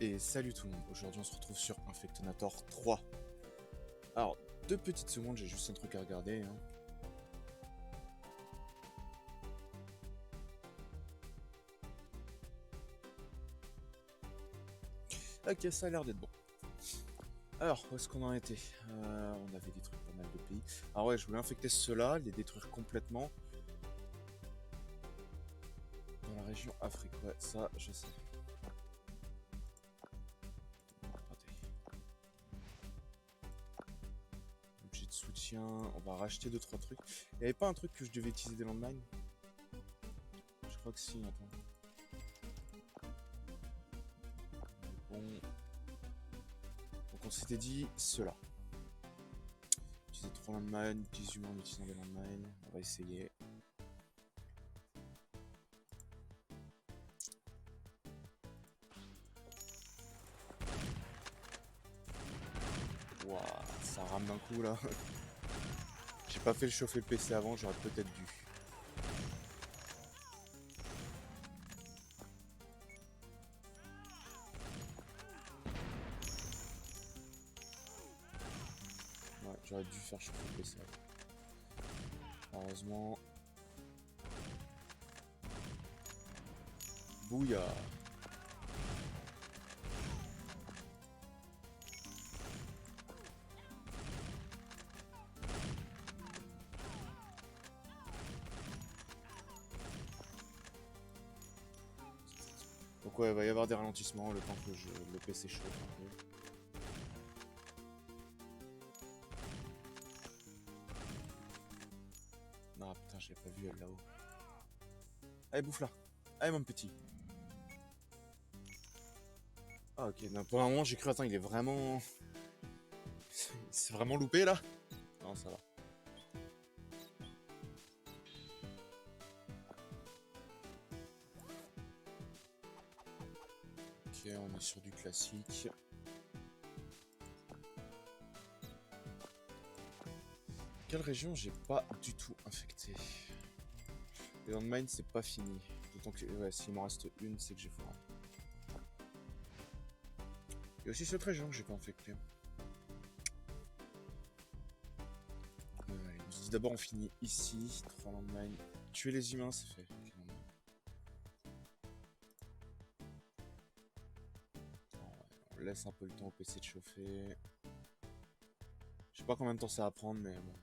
Et salut tout le monde, aujourd'hui on se retrouve sur Infectonator 3. Alors, 2 petites secondes, j'ai juste un truc à regarder. Ok, ça a l'air d'être bon. Alors, où est-ce qu'on en était On avait détruit pas mal de pays. Alors ouais, je voulais infecter ceux-là, les détruire complètement. Dans la région Afrique, ouais, ça je sais. Raté. Objet de soutien, on va racheter 2-3 trucs. Il n'y avait pas un truc que je devais utiliser des landmines? Je crois que si, attends. Bon. Donc on s'était dit cela. Utiliser 3 landmines, 10 humains en utilisant des landmines. On va essayer. Waouh, ça rame d'un coup là. J'ai pas fait le chauffer le PC avant, j'aurais peut-être dû. Ouais, j'aurais dû faire chauffer le PC avant. Heureusement. Bouya. Donc ouais, il va y avoir des ralentissements le temps que le PC chauffe un peu. Ah putain, je l'ai pas vu elle là-haut. Allez, bouffe là. Allez mon petit. Ah ok, non, pour un moment j'ai cru, attends, il est vraiment... Il s'est vraiment loupé là? Non, ça va. Ok, on est sur du classique. Quelle région j'ai pas du tout infecté? Les landmines c'est pas fini. D'autant que ouais, s'il m'en reste une, c'est que j'ai foiré. Il y a aussi cette région que j'ai pas infectée. Allez, d'abord on finit ici. 3 landmines. Tuer les humains, c'est fait. Okay, on laisse un peu le temps au PC de chauffer. Je sais pas combien de temps ça va prendre, mais bon.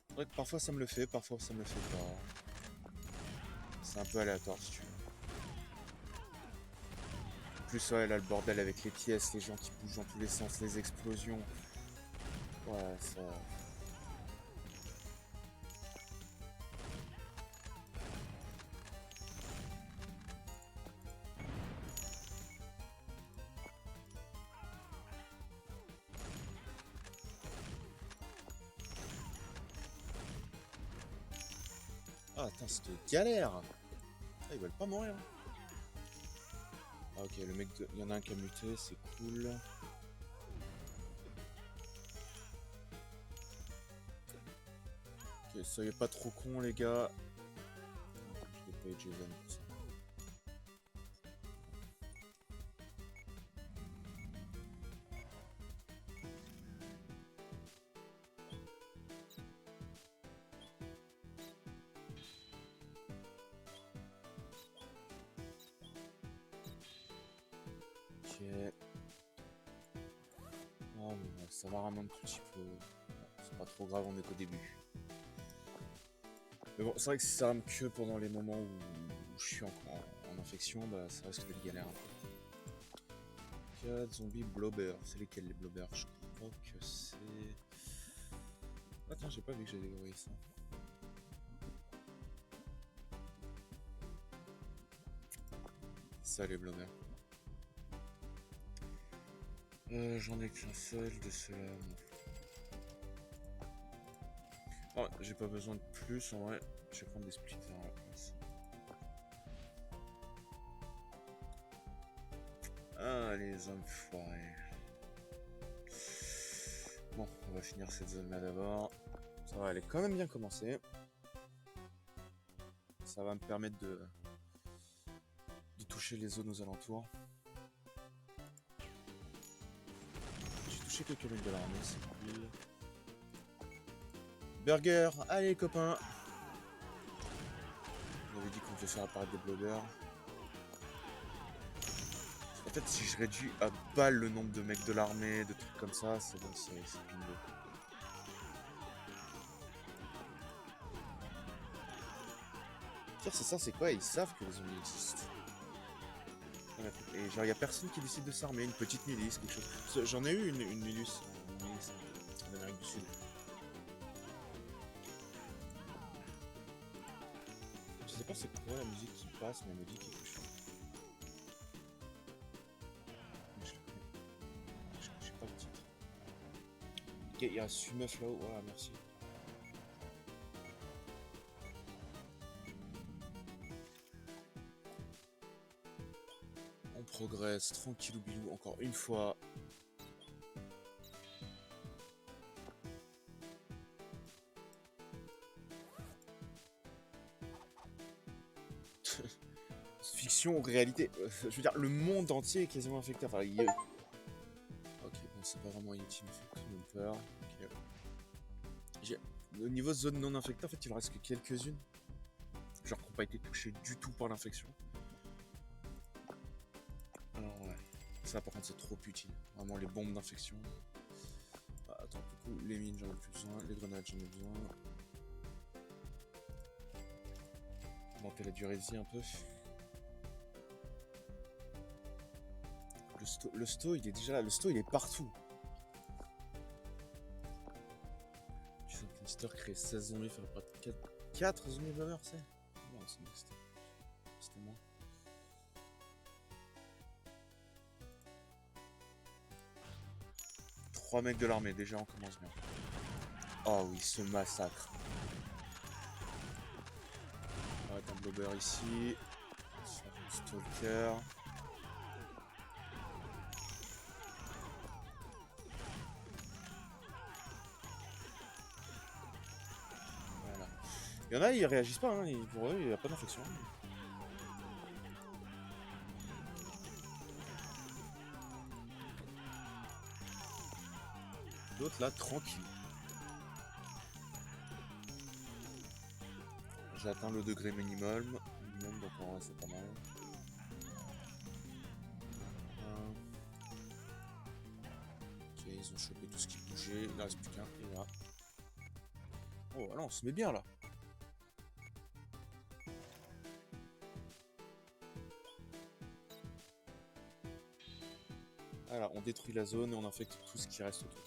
C'est vrai que parfois ça me le fait, parfois ça me le fait pas. C'est un peu aléatoire si tu veux. En plus, ouais, là le bordel avec les pièces, les gens qui bougent dans tous les sens, les explosions. Ouais, ça. Ah, attends, c'est de galère! Ah, ils veulent pas mourir. Ah, ok, le mec, il y en a un qui a muté, c'est cool. Ok, soyez pas trop cons, les gars. Je vais payer Jason pour ça. Ok. Oh, mais ouais, ça va ramener un tout petit peu. C'est pas trop grave, on est qu'au début. Mais bon, c'est vrai que si ça rame que pendant les moments où je suis en infection, bah ça risque d'être galère un peu. 4 zombies blobber. C'est lesquels les blobbers? Je crois que c'est... Attends, j'ai pas vu que j'avais déverrouillé ça. Ça les blobbers. J'en ai qu'un seul de ceux-là. Oh, j'ai pas besoin de plus en vrai. Je vais prendre des splitters à la place. Ah, les enfoirés. Bon, on va finir cette zone là d'abord. Ça va, elle est quand même bien commencée. Ça va me permettre de toucher toucher les zones aux alentours. J'ai touché quelques mecs de l'armée, c'est cool. Burger, allez copains. On avait dit qu'on devait faire apparaître des blogueurs. En fait, si je réduis à balle le nombre de mecs de l'armée, de trucs comme ça, c'est bon, c'est bingo. Pire, c'est ça, c'est quoi? Ils savent que les zombies existent. Et genre, y a personne qui décide de s'armer, une petite milice, quelque chose. J'en ai eu une milice en Amérique du Sud. Je sais pas c'est quoi la musique qui passe, mais elle me dit quelque chose. Je sais pas le titre. Ok, il y a 6 meufs là-haut, voilà, merci. On progresse, tranquillou bilou, encore une fois. Fiction ou réalité, je veux dire, le monde entier est quasiment infecté. Enfin, il y a... Ok, bon, c'est pas vraiment Yeti, mais fait quand même peur. Okay. Au niveau zone non infectée, en fait, il en reste que quelques-unes. Genre qui n'ont pas été touchées du tout par l'infection. Alors, ouais. Ça, par contre, c'est trop utile. Vraiment, les bombes d'infection. Ah, attends, du coup, les mines, j'en ai plus besoin. Les grenades, j'en ai besoin. Monter la durée de vie un peu. Le sto, il est déjà là. Le sto, il est partout. Mister crée 16 zombies, faire pas 4 zombies blogueurs, c'est? Non, c'était moi. Trois mecs de l'armée, déjà on commence bien. Oh oui, ce massacre. On va mettre un blobber ici. Un stalker. Voilà. Il y en a, ils réagissent pas, hein. Pour eux, il n'y a pas d'infection. D'autres là, tranquille. J'ai atteint le degré minimum, donc en vrai c'est pas mal. Ok, ils ont chopé tout ce qui bougeait, il ne reste plus qu'un, et là. Oh voilà, on se met bien là. Voilà, on détruit la zone et on infecte tout ce qui reste autour.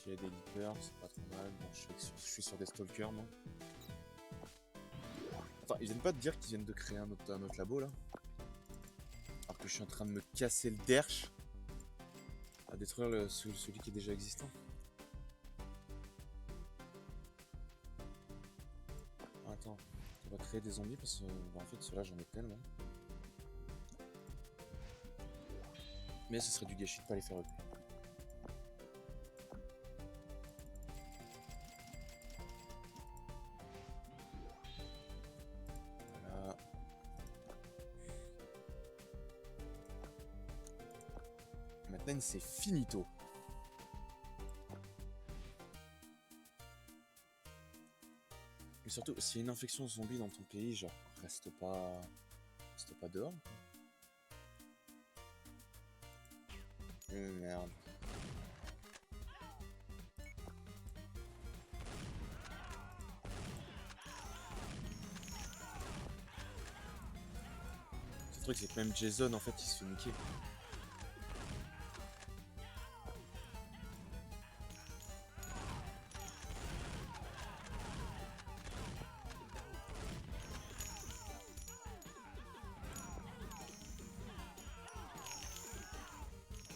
Il y a des leapers, c'est pas trop mal. Bon, je suis sur des stalkers, moi. Attends, ils viennent pas de dire qu'ils viennent de créer un autre labo, là? Alors que je suis en train de me casser le derche à détruire celui qui est déjà existant. Attends, on va créer des zombies parce que, en fait, ceux-là, j'en ai tellement. Mais ce serait du gâchis de pas les faire reculer. Maintenant, c'est finito. Et surtout, s'il y a une infection zombie dans ton pays, genre, reste pas dehors. Merde. Le truc, c'est que même Jason, en fait, il se fait niquer.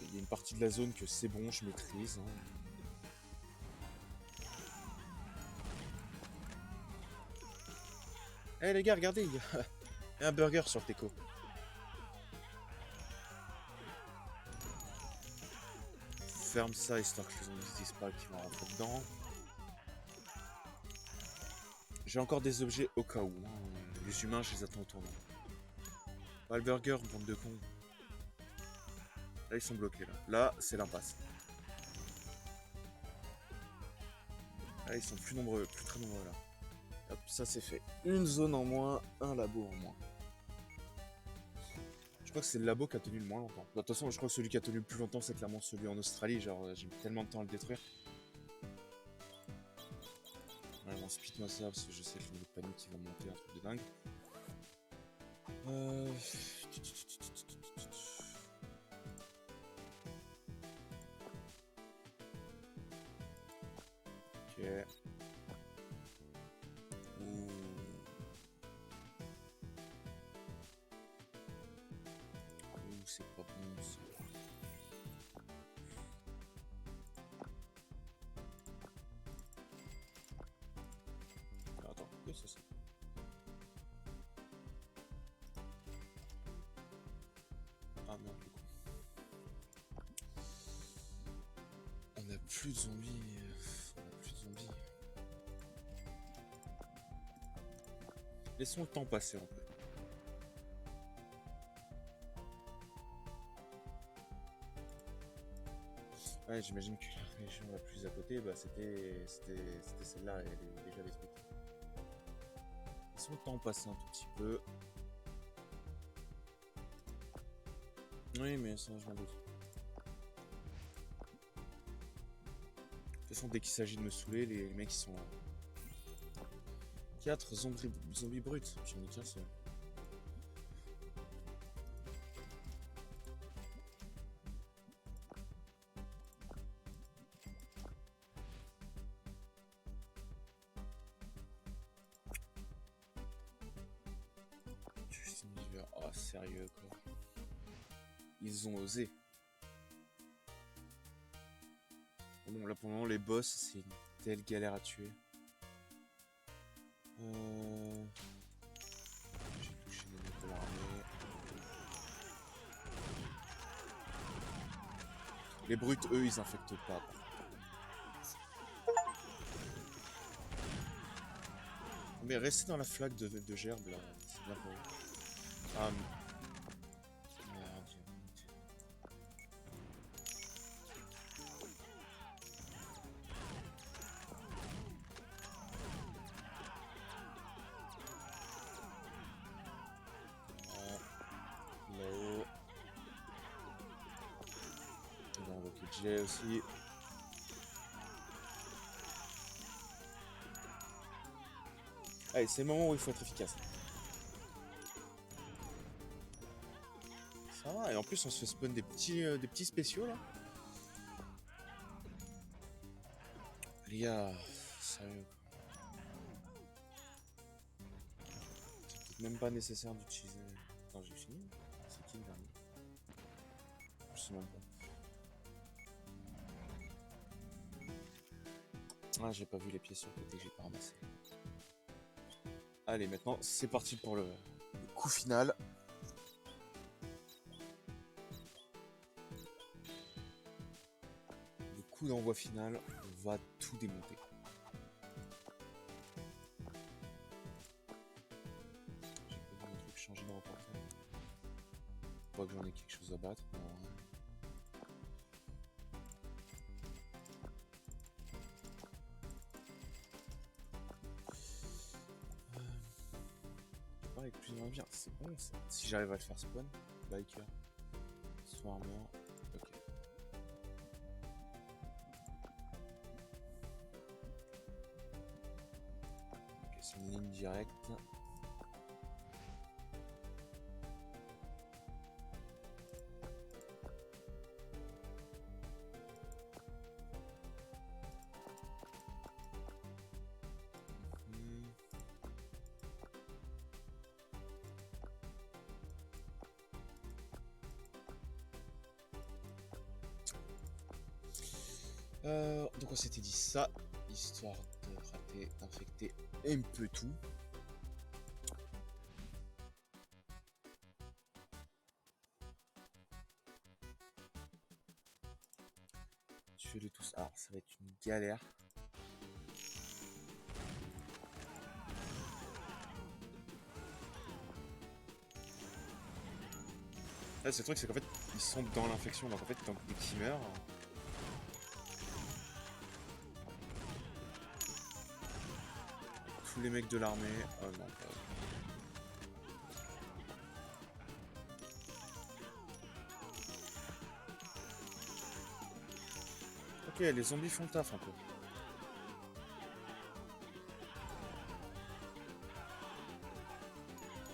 Il y a une partie de la zone que c'est bon, je maîtrise. Hein. Eh hey, les gars, regardez, il y a un burger sur le teco. ferme ça histoire que les zombies ne disent pas qu'ils vont rentrer dedans. J'ai encore des objets au cas où. Hein. Les humains, je les attends au tournant. Burger, bande de cons. Là, ils sont bloqués. Là, c'est l'impasse. Là, ils sont plus nombreux, plus très nombreux là. Hop, ça c'est fait. Une zone en moins, un labo en moins. Je crois que c'est le labo qui a tenu le moins longtemps. De toute façon, je crois que celui qui a tenu le plus longtemps, c'est clairement celui en Australie. Genre, j'ai mis tellement de temps à le détruire. Ouais, bon, speed-moi ça parce que je sais que le niveau de panique qui va monter, un truc de dingue. Ok. Ouh. Ouh, c'est pas bon ça. Attends, qu'est-ce que c'est ça? Ah merde, du coup. On a plus de zombies. On a plus de zombies. Laissons le temps passer un peu. Ouais, j'imagine que la région la plus à côté, bah, c'était celle-là, elle est déjà détruite. Laissons le temps passer un tout petit peu. Oui, mais ça, je m'en doute. De toute façon, dès qu'il s'agit de me saouler, les mecs ils sont là. 4 zombies bruts, j'en ai qu'un seul. Justin Bieber, oh sérieux quoi. Ils ont osé. Bon là pour le moment les boss c'est une telle galère à tuer. J'ai touché les mecs de l'armée. Les brutes eux ils infectent pas. Mais restez dans la flaque de gerbe là, c'est bien pour vous. Ah merde. Là-haut. On va invoquer Jay aussi. Allez, c'est le moment où il faut être efficace. Ça va, et en plus on se fait spawn des petits spéciaux là. Les gars, sérieux. C'est peut-être même pas nécessaire d'utiliser. Attends, j'ai fini. C'est qui le dernier? Je sais même pas. Ah, j'ai pas vu les pièces sur le côté que j'ai pas ramassé. Allez, maintenant c'est parti pour le coup final. Le coup d'envoi final, on va tout démonter. J'ai pas vu mon truc changer de reporter. Pas que j'en ai quelque chose à battre. Mais avec plus ou moins bien, c'est bon ça. Si j'arrive à le faire spawn, biker, swarmer, ok. Ok, c'est une ligne directe. Donc on s'était dit ça, histoire de rater, d'infecter un peu tout. tuez-les tous. Alors, ça va être une galère. Là, c'est le truc, c'est qu'en fait, ils sont dans l'infection, donc en fait, dès qu'ils meurent... Tous les mecs de l'armée... Oh non, pas... Ok, les zombies font le taf un peu.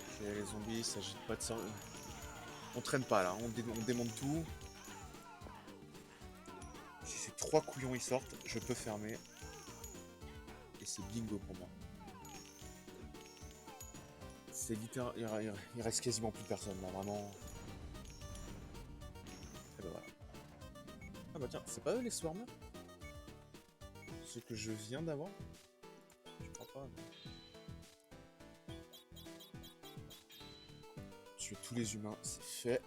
Ok, les zombies, ça agite pas de ça. On traîne pas là, on démonte tout. Si ces 3 couillons ils sortent, je peux fermer. Et c'est bingo pour moi. C'est littéralement... Il reste quasiment plus personne là, vraiment. Et bah voilà. Ah bah tiens, c'est pas eux les swarmers? Ce que je viens d'avoir? Je crois pas. Mais... Tuer tous les humains, c'est fait.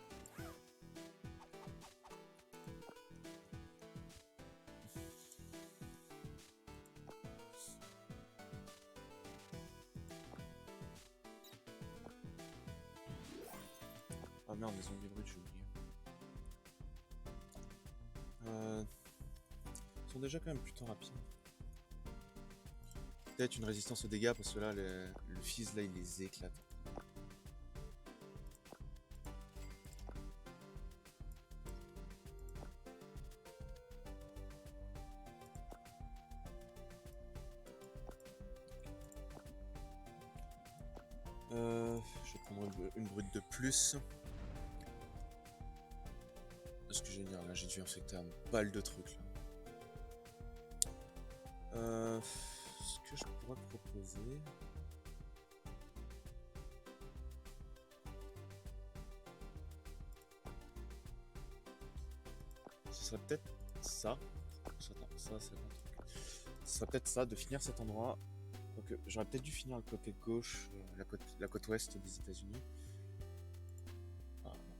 Ah merde, les zombies bruts, j'ai oublié. Ils sont déjà quand même plutôt rapides. Peut-être une résistance aux dégâts parce que là, le fizz là, il les éclate. Je vais prendre une brute de plus. Ce que j'ai dire là, j'ai dû infecter un balle de trucs là. Ce que je pourrais proposer. Ce serait peut-être ça. Attends, ça c'est un truc. Ce serait peut-être ça, de finir cet endroit. J'aurais peut-être dû finir le côté gauche, la côte ouest des États-Unis. Ah, non.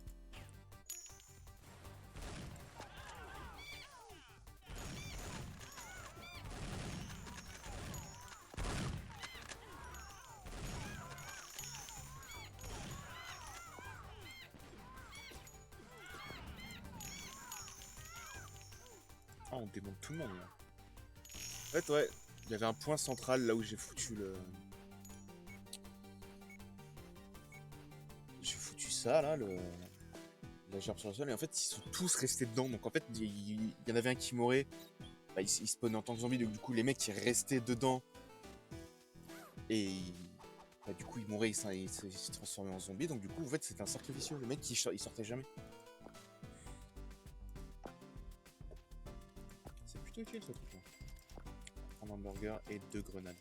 Ah, on démonte tout le monde là. En fait, ouais, il y avait un point central là où j'ai foutu le. J'ai foutu ça là, la gerbe sur le sol, et en fait, ils sont tous restés dedans. Donc en fait, il y en avait un qui mourait. Bah, il spawnait en tant que zombie, donc du coup, les mecs qui restaient dedans. Et bah, du coup, ils mouraient, ils se transformaient en zombies. Donc du coup, en fait, c'était un cercle vicieux. Le mec, il sortait jamais. C'est plutôt utile ce truc là. Un hamburger et 2 grenades.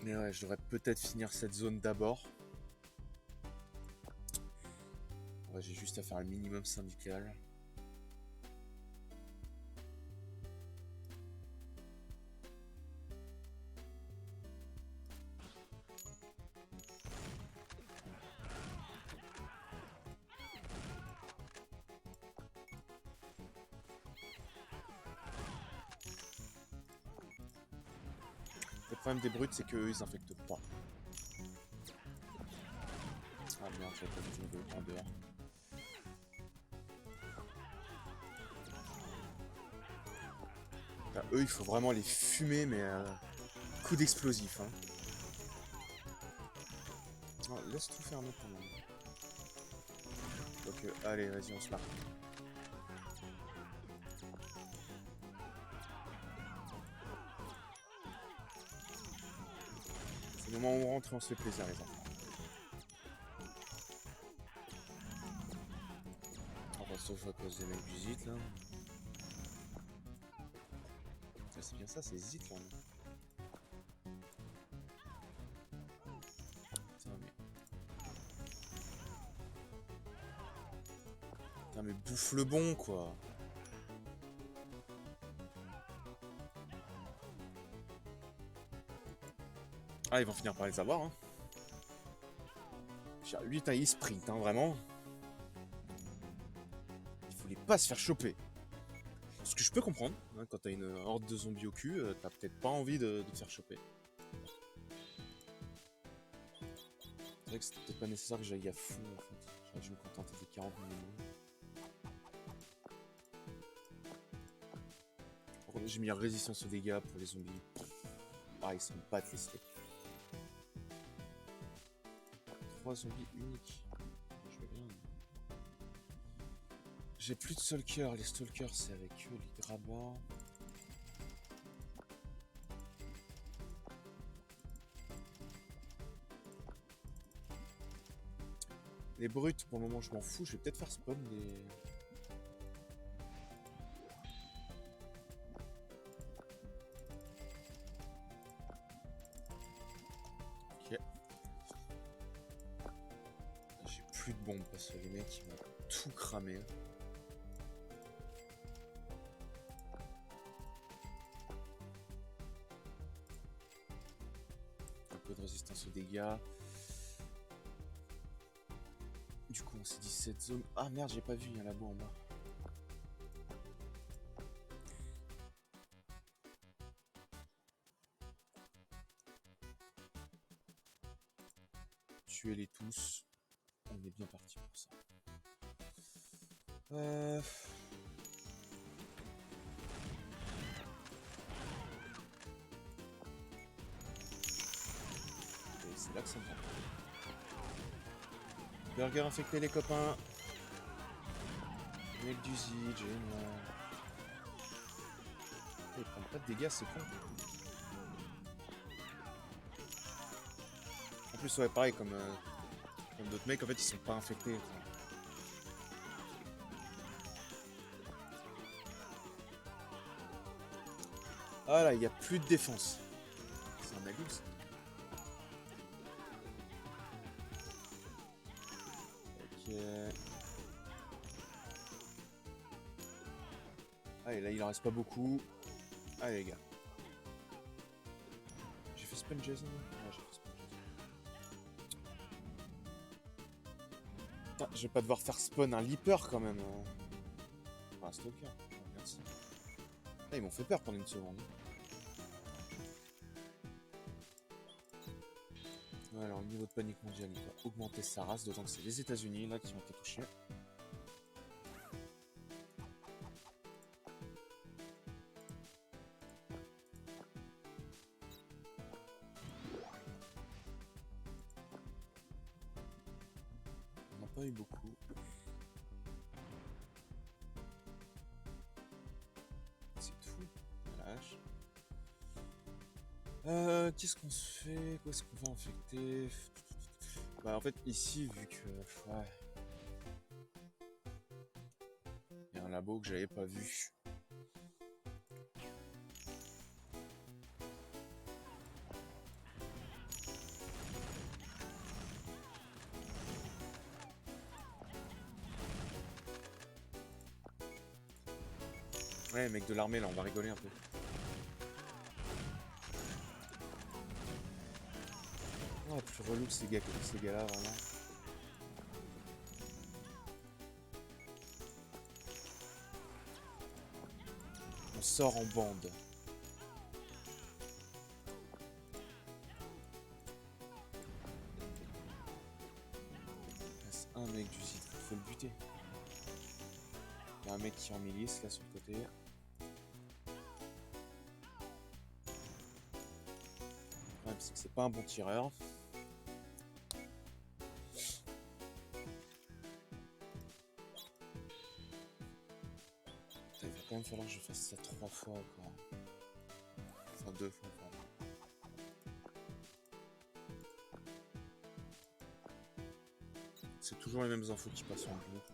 Mais ouais, je devrais peut-être finir cette zone d'abord. Ouais, j'ai juste à faire le minimum syndical. Le problème des brutes, c'est qu'eux, ils infectent pas. Ah merde, j'avais pas du tout en dehors. Là, eux, il faut vraiment les fumer, mais coup d'explosif. Hein. Oh, laisse tout fermer quand même. Donc, allez, vas-y, on se marre. C'est le moment où on rentre et on se fait plaisir, les enfants. Enfin, sauf à cause des mecs du Zit, là. Ah, c'est bien ça, c'est Zit, là. Putain, mais... Putain, mais bouffe le bon, quoi. Ah, ils vont finir par les avoir, hein. Lui, il sprint, hein, vraiment. pas se faire choper. Ce que je peux comprendre, hein, quand t'as une horde de zombies au cul, t'as peut-être pas envie de te faire choper. C'est vrai que c'était peut-être pas nécessaire que j'aille à fond en fait. J'aurais dû me contenter des 40 minutes. J'ai mis résistance aux dégâts pour les zombies. Ah, ils sont pas les steaks. 3 zombies uniques. Je veux bien. J'ai plus de stalkers. Les stalkers, c'est avec eux, les grabats. Les brutes, pour le moment, je m'en fous. Je vais peut-être faire spawn les... Ok. J'ai plus de bombes parce que les mecs, ils m'ont tout cramé. Un peu de résistance aux dégâts. Du coup, on s'est dit cette zone... Ah merde, j'ai pas vu, il y a un labo en bas. Tuez-les tous. On est bien parti pour ça. C'est là que ça me prend. Burger infecté les copains. Mec du Zid, génial. Ils prennent pas de dégâts, c'est con. En plus, ouais, pareil, comme d'autres mecs, en fait, ils sont pas infectés. Ah là, il n'y a plus de défense. C'est un abus, ça. Ok. Allez, là, il en reste pas beaucoup. Allez, les gars. J'ai fait spawn Jason? Ouais, j'ai fait spawn Jason. Putain, je vais pas devoir faire spawn un leaper quand même. Enfin, un stalker. Merci. Ah, ils m'ont fait peur pendant une seconde. Ouais, alors le niveau de panique mondiale il va augmenter sa race, d'autant que c'est les États-Unis là qui ont été touchés. On n'a pas eu beaucoup. C'est tout, la hache. Qu'est-ce qu'on se fait? Où est-ce qu'on va infecter? Bah en fait ici vu que... Ouais. Il y a un labo que j'avais pas vu. Ouais mec de l'armée là, on va rigoler un peu. Oh plus relou que ces gars-là vraiment. On sort en bande. C'est un mec du site, faut le buter. Il y a un mec qui est en milice là sur le côté. Le problème c'est que c'est pas un bon tireur. Il va quand même falloir que je fasse ça 3 fois quoi. Enfin 2 fois pardon. C'est toujours les mêmes infos qui passent en boucle.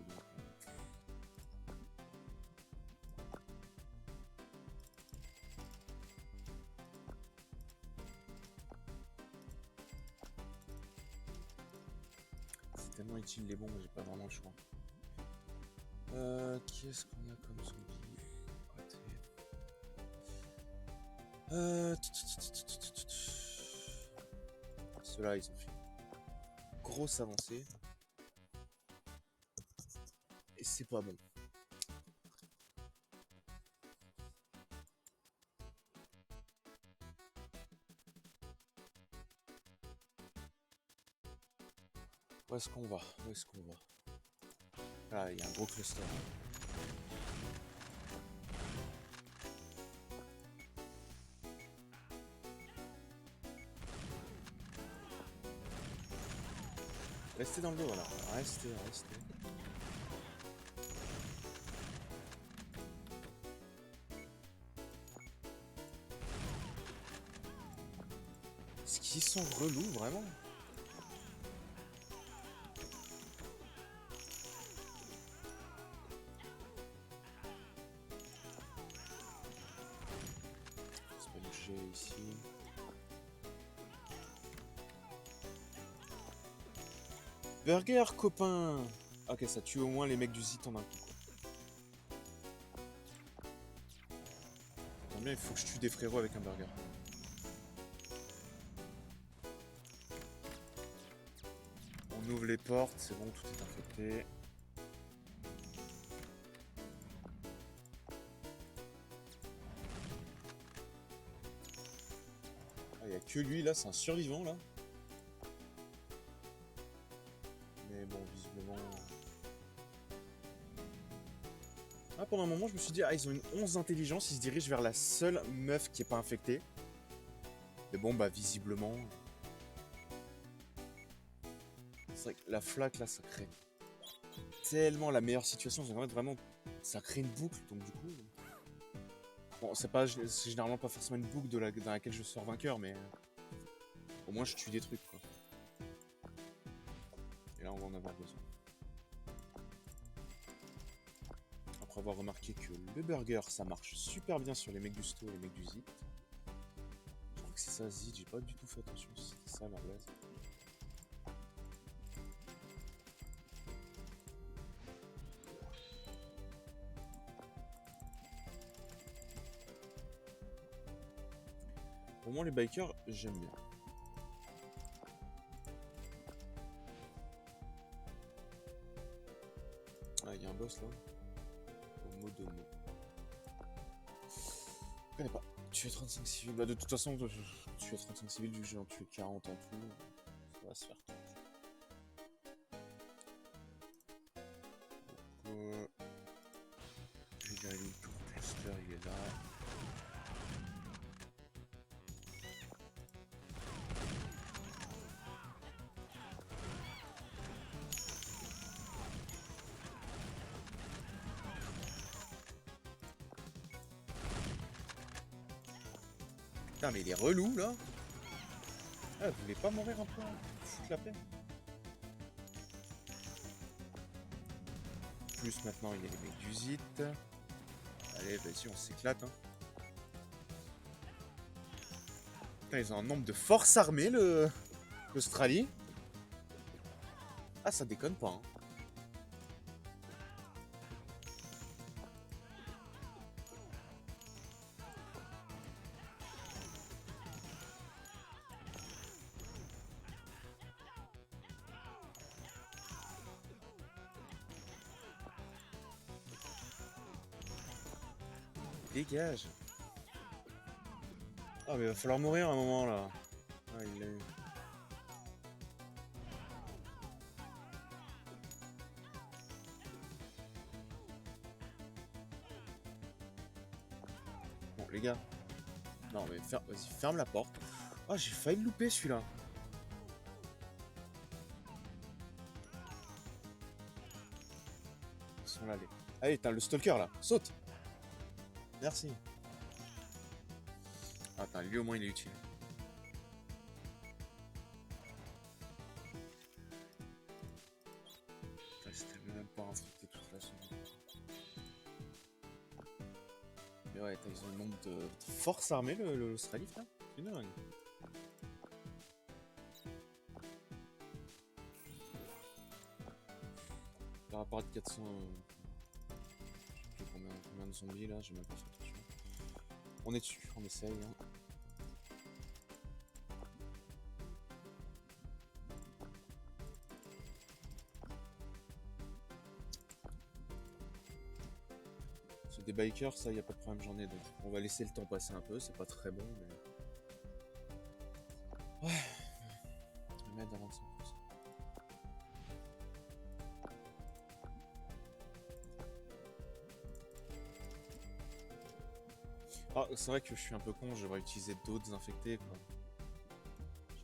C'est tellement utile les bombes, j'ai pas vraiment le choix. Qu'est-ce qu'on a comme zombie? Ceux-là, ils ont fait une grosse avancée. Et c'est pas bon. Où est-ce qu'on va? Où est-ce qu'on va? Ah, il y a un gros cluster. Restez dans le dos, voilà. Restez, restez. Est-ce qu'ils sont relous, vraiment? C'est pas bouger ici. Burger, copain! Ok, ça tue au moins les mecs du Zit en un coup. Tant bien, il faut que je tue des frérots avec un burger. On ouvre les portes, c'est bon, tout est infecté. Ah, il n'y a que lui là, c'est un survivant là. Mais bon, visiblement. Ah, pendant un moment, je me suis dit, ah, ils ont une 11 d'intelligence, ils se dirigent vers la seule meuf qui est pas infectée. Mais bon, bah, visiblement. C'est vrai que la flaque là, ça crée tellement la meilleure situation. C'est vraiment, ça crée une boucle, donc du coup. Bon, c'est généralement pas forcément une boucle dans laquelle je sors vainqueur, mais au moins je tue des trucs quoi. Et là, on va en avoir besoin. Après avoir remarqué que le burger, ça marche super bien sur les mecs du Sto et les mecs du Zit. Je crois que c'est ça, Zit, j'ai pas du tout fait attention si c'était ça, la base. Au moins les bikers, j'aime bien. Ah, il y a un boss là. Au mot de mot. Je connais pas. Tuer 35 civils. Bah, de toute façon, tuer 35 civils, vu que j'ai en tué 40 en tout, ça va se faire. Je vais aller tout le cluster, il est là. Putain, mais il est relou là. Ah, vous voulez pas mourir un peu? Foutre la paix. Plus maintenant, il y a les mecs du Zit. Allez, vas-y, on s'éclate. Hein. Putain, ils ont un nombre de forces armées, l'Australie. Ah, ça déconne pas. Hein. Dégage. Ah, mais il va falloir mourir à un moment là. Ah, il l'a eu. Bon, les gars. Non, mais vas-y, ferme la porte. Ah, j'ai failli le louper celui-là. Ils sont là, les. Allez, t'as le stalker là. Saute. Merci. Ah, attends, lui au moins il est utile. C'était même pas infecté toute façon. Mais ouais, ils ont un nombre de forces armées, l'Australie, putain. C'est dingue. Par rapport à 400. Je sais plus combien de zombies là, j'ai même pas fait attention. On est dessus, on essaye. Hein. C'est des bikers, ça y a pas de problème, j'en ai donc. On va laisser le temps passer un peu, c'est pas très bon, mais. Ouais. Je vais mettre à 25%. c'est vrai que je suis un peu con, j'aurais utilisé d'autres infectés, quoi.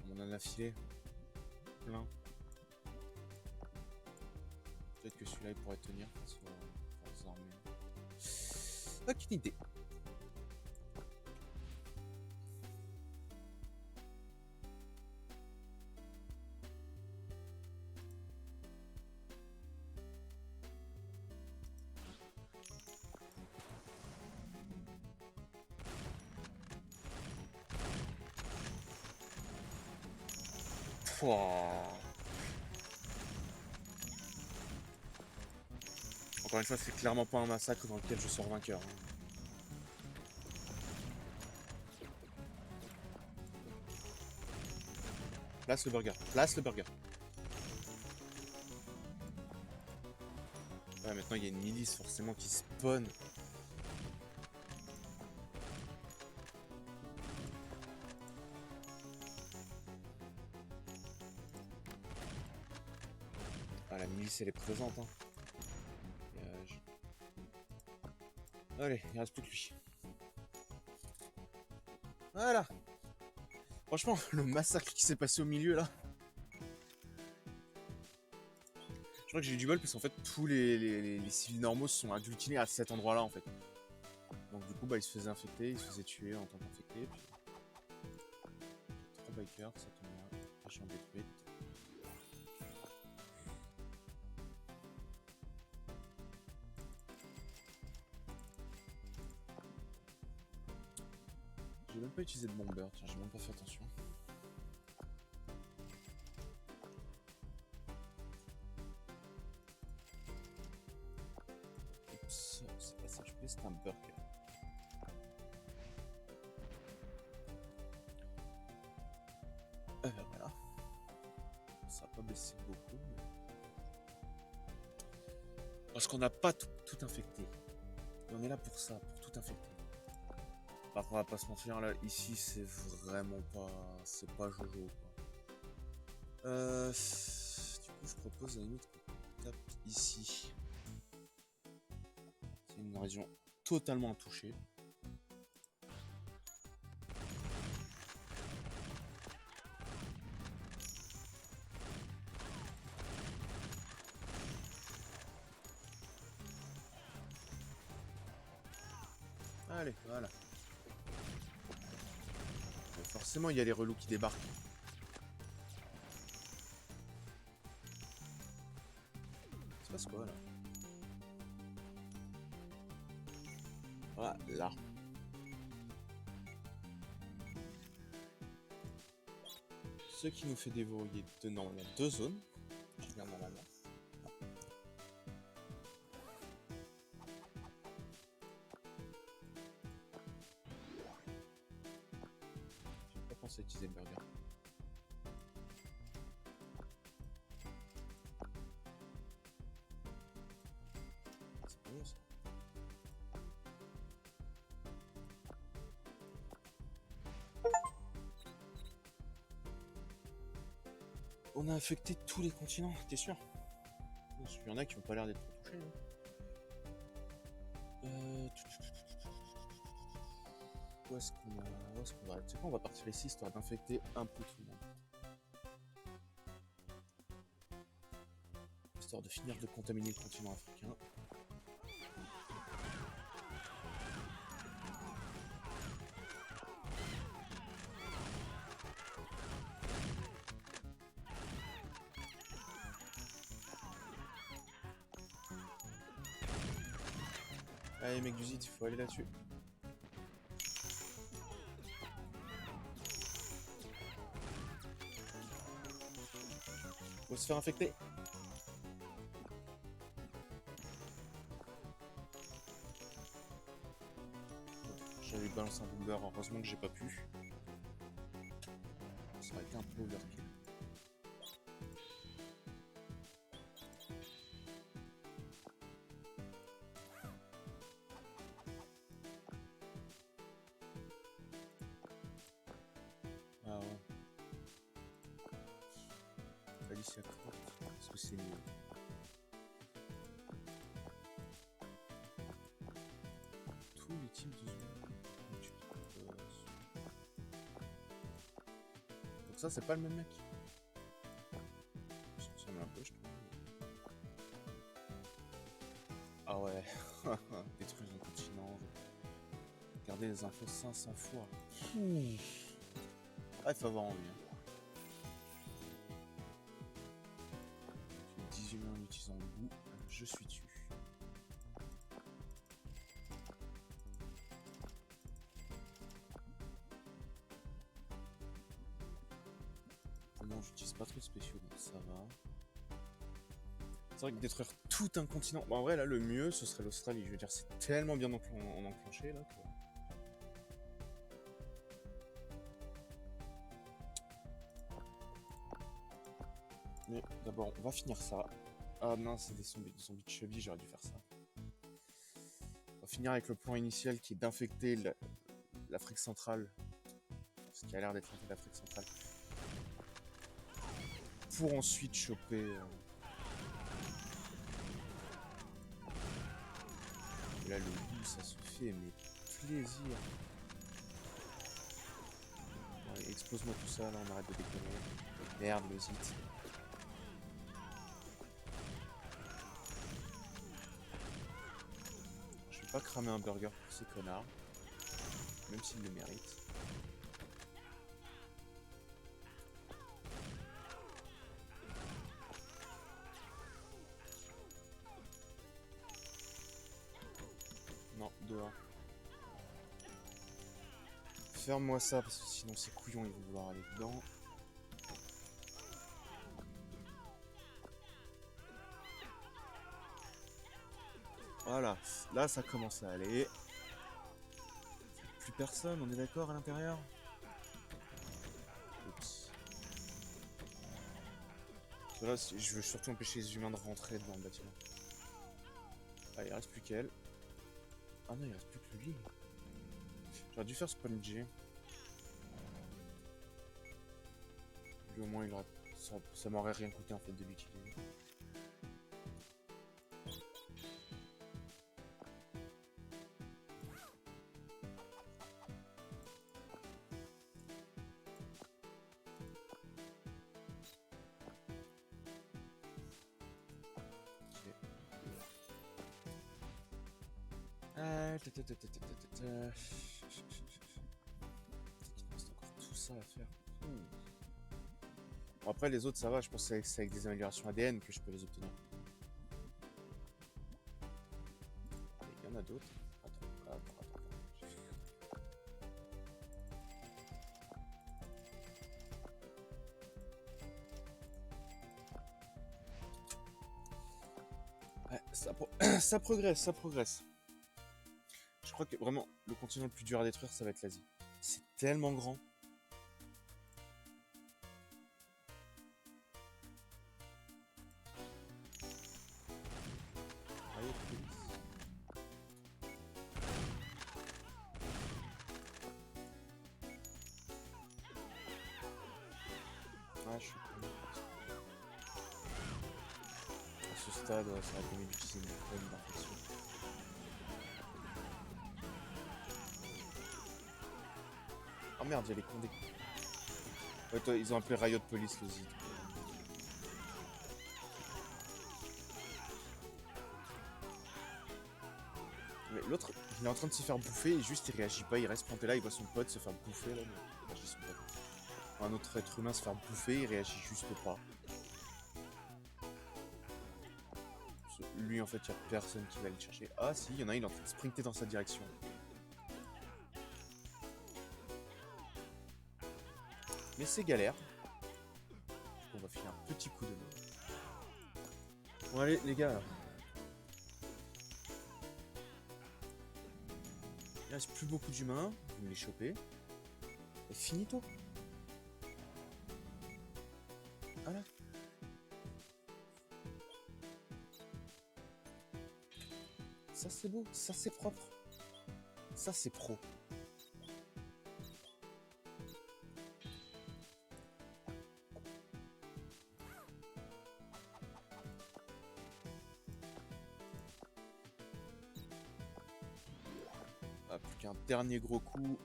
On en a filé. Plein. Peut-être que celui-là, il pourrait tenir face aux armées. Aucune idée. Pouah. Encore une fois, c'est clairement pas un massacre dans lequel je sors vainqueur. Place le burger. Place le burger. Ouais, maintenant il y a une milice forcément qui spawn. Ah, la milice elle est présente. Hein. Allez, il reste plus que lui. Voilà. Franchement, le massacre qui s'est passé au milieu là. Je crois que j'ai eu du bol parce qu'en fait tous les civils normaux se sont agglutinés à cet endroit là en fait. Donc du coup bah ils se faisaient infecter, ils se faisaient tuer en tant qu'infectés. Puis... 3 bikers, ça tombe bien. La chambre détruite. J'ai même pas utilisé de bomber, tiens, j'ai même pas fait attention. Oups, c'est pas ça que je voulais, c'est un burger. Voilà. Ça va pas baisser beaucoup. Mais... parce qu'on n'a pas tout infecté. Et on est là pour ça, pour tout infecter. Par contre, on va pas se mentir, là, ici, c'est vraiment pas... c'est pas jojo, quoi. Du coup, je propose à la limite qu'on tape ici. C'est une région totalement intouchée. Allez, voilà. Mais forcément, il y a les relous qui débarquent. Il se passe quoi, là? Voilà. Ce qui nous fait déverrouiller dedans, il y a 2 zones. Je regarde normalement. J'ai pas pensé à utiliser le burger. C'est bon ça. On a affecté tous les continents, t'es sûr? Parce qu'il y en a qui ont pas l'air d'être touchés. Où est-ce qu'on va? Tu sais quoi, on va partir ici histoire d'infecter un peu tout le monde. Histoire de finir de contaminer le continent africain. Allez mec du Zit, il faut aller là-dessus. Faut se faire infecter. J'avais balancé un bomber, heureusement que j'ai pas pu. Ça aurait été un peu overkill. Ah ouais. Alicia Croft, est-ce que c'est mieux? Tous les types de zombies. Donc ça, c'est pas le même mec. Ça ressemble un peu, je trouve. Ah ouais. Détruire un continent. Garder les infos 500 fois. Ah, il faut avoir envie. Hein. 10 humains en utilisant le bout. Je suis dessus. Non, j'utilise pas trop de spéciaux, donc ça va. C'est vrai que détruire tout un continent... Bon, en vrai, là, le mieux, ce serait l'Australie. Je veux dire, c'est tellement bien enclenché, là, que... Mais d'abord, on va finir ça. Ah non, c'est des zombies de chubby, j'aurais dû faire ça. On va finir avec le plan initial qui est d'infecter l'Afrique centrale. Ce qui a l'air d'être l'Afrique centrale. Pour ensuite choper... Et là, le goût, ça se fait, mais plaisir. Allez, explose-moi tout ça, là, on arrête de déconner. Merde, le zit. Je vais pas cramer un burger pour ces connards. Même s'ils le méritent. Non, dehors. Ferme-moi ça, parce que sinon ces couillons ils vont vouloir aller dedans. Voilà, là ça commence à aller. Plus personne, on est d'accord à l'intérieur? Oups. Là, je veux surtout empêcher les humains de rentrer dans le bâtiment. Ah, il reste plus qu'elle. Ah non, il reste plus que lui. J'aurais dû faire spongy. Lui au moins il aurait... ça m'aurait rien coûté en fait de l'utiliser. Il reste encore tout ça à faire. Bon, après les autres ça va, je pense que c'est avec des améliorations ADN que je peux les obtenir. Il y en a d'autres. Attends. Ouais, ça progresse. Je crois que vraiment le continent le plus dur à détruire ça va être l'Asie. C'est tellement grand. Allez, ah, je suis con. À ce stade, ouais, ça aurait été mieux d'utiliser une bombe d'infection. Oh merde, il y a les condés. Ouais, toi, ils ont appelé Riot Police le zit. Mais l'autre, il est en train de se faire bouffer et juste il réagit pas, il reste planté là, il voit son pote se faire bouffer là. Mais... son pote. Un autre être humain se faire bouffer, il réagit juste pas. Lui en fait, il y a personne qui va le chercher. Ah si, il y en a un, il est en train de sprinter dans sa direction. Mais c'est galère. On va filer un petit coup de main. Bon allez les gars. Il reste plus beaucoup d'humains. Vous me les chopez. Et finito. Voilà. Ça c'est beau, ça c'est propre. Ça c'est pro. Ah, plus qu'un dernier gros coup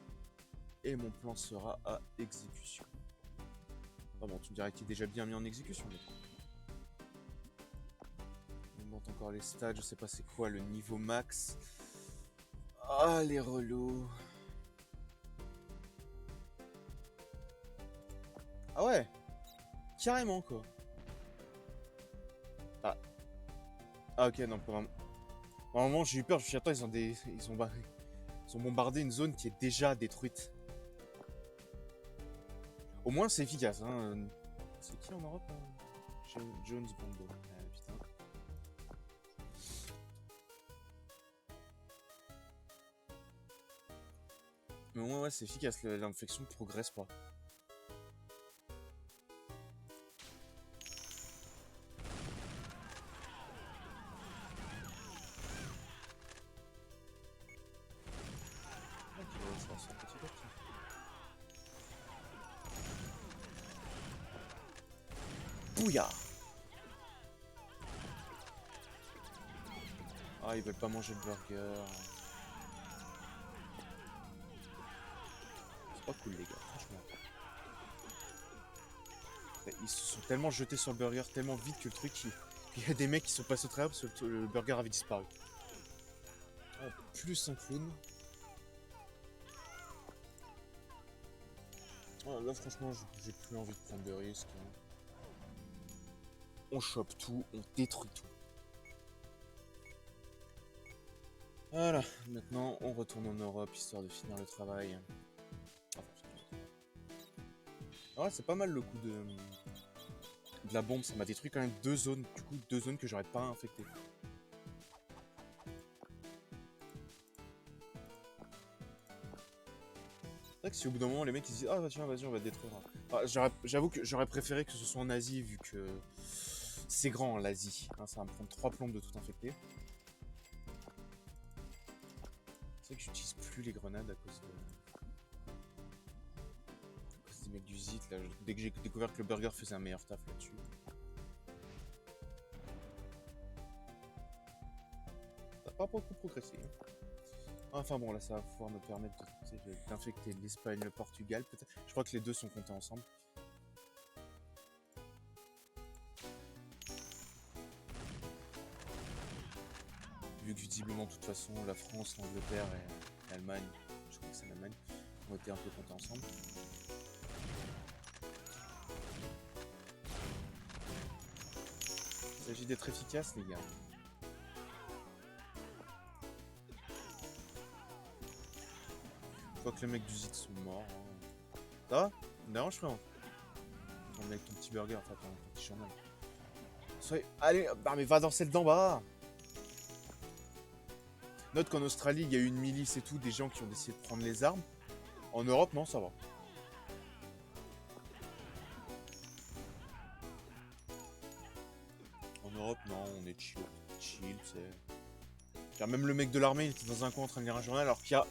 et mon plan sera à exécution. Ah bon, tu me dirais qu'il est déjà bien mis en exécution. Mais... on monte encore les stades, je sais pas c'est quoi le niveau max. Ah, les relous. Ah ouais, carrément quoi. Ah, ah ok, non, pas vraiment. À un moment, j'ai eu peur, je me suis dit, attends, ils ont bombardé une zone qui est déjà détruite. Au moins, c'est efficace, hein. C'est qui en Europe Jones Bondo. Ah, putain. Mais au moins, ouais, c'est efficace, l'infection progresse pas. Ok, ça sort petit à petit. Bouya. Ah, ils veulent pas manger de burger. C'est pas cool, les gars, franchement. Ils se sont tellement jetés sur le burger, tellement vite que le truc, il y a des mecs qui sont passés au travers parce que le burger avait disparu. Ah, plus un clown. Ah, là, franchement, j'ai plus envie de prendre de risques. Hein. On chope tout, on détruit tout. Voilà, maintenant on retourne en Europe histoire de finir le travail. Ah ouais, c'est pas mal le coup de la bombe, ça m'a détruit quand même deux zones, du coup deux zones que j'aurais pas infectées. C'est vrai que si au bout d'un moment les mecs ils se disent ah bah tiens vas-y on va détruire. Ah, j'avoue que j'aurais préféré que ce soit en Asie vu que c'est grand l'Asie, hein, ça va me prendre 3 plombes de tout infecter. C'est vrai que j'utilise plus les grenades à cause des mecs du ZIT là. Dès que j'ai découvert que le burger faisait un meilleur taf là-dessus. Ça n'a pas beaucoup progressé. Hein. Enfin bon là ça va pouvoir me permettre d'infecter l'Espagne, le Portugal peut-être. Je crois que les deux sont comptés ensemble. Vu que visiblement de toute façon la France, l'Angleterre et l'Allemagne, je crois que c'est l'Allemagne, ont été un peu comptés ensemble. Il s'agit d'être efficace les gars. Je vois que les mecs du ZIT sont morts. Hein. Ça va? Ça me dérange frère? On est avec ton petit burger, enfin ton petit journal. Allez, bah mais va dans celle d'en bas. Note qu'en Australie, il y a eu une milice et tout, des gens qui ont décidé de prendre les armes. En Europe, non, ça va. En Europe, non, on est chill, c'est... Même le mec de l'armée, il était dans un coin en train de lire un journal, alors qu'il y a...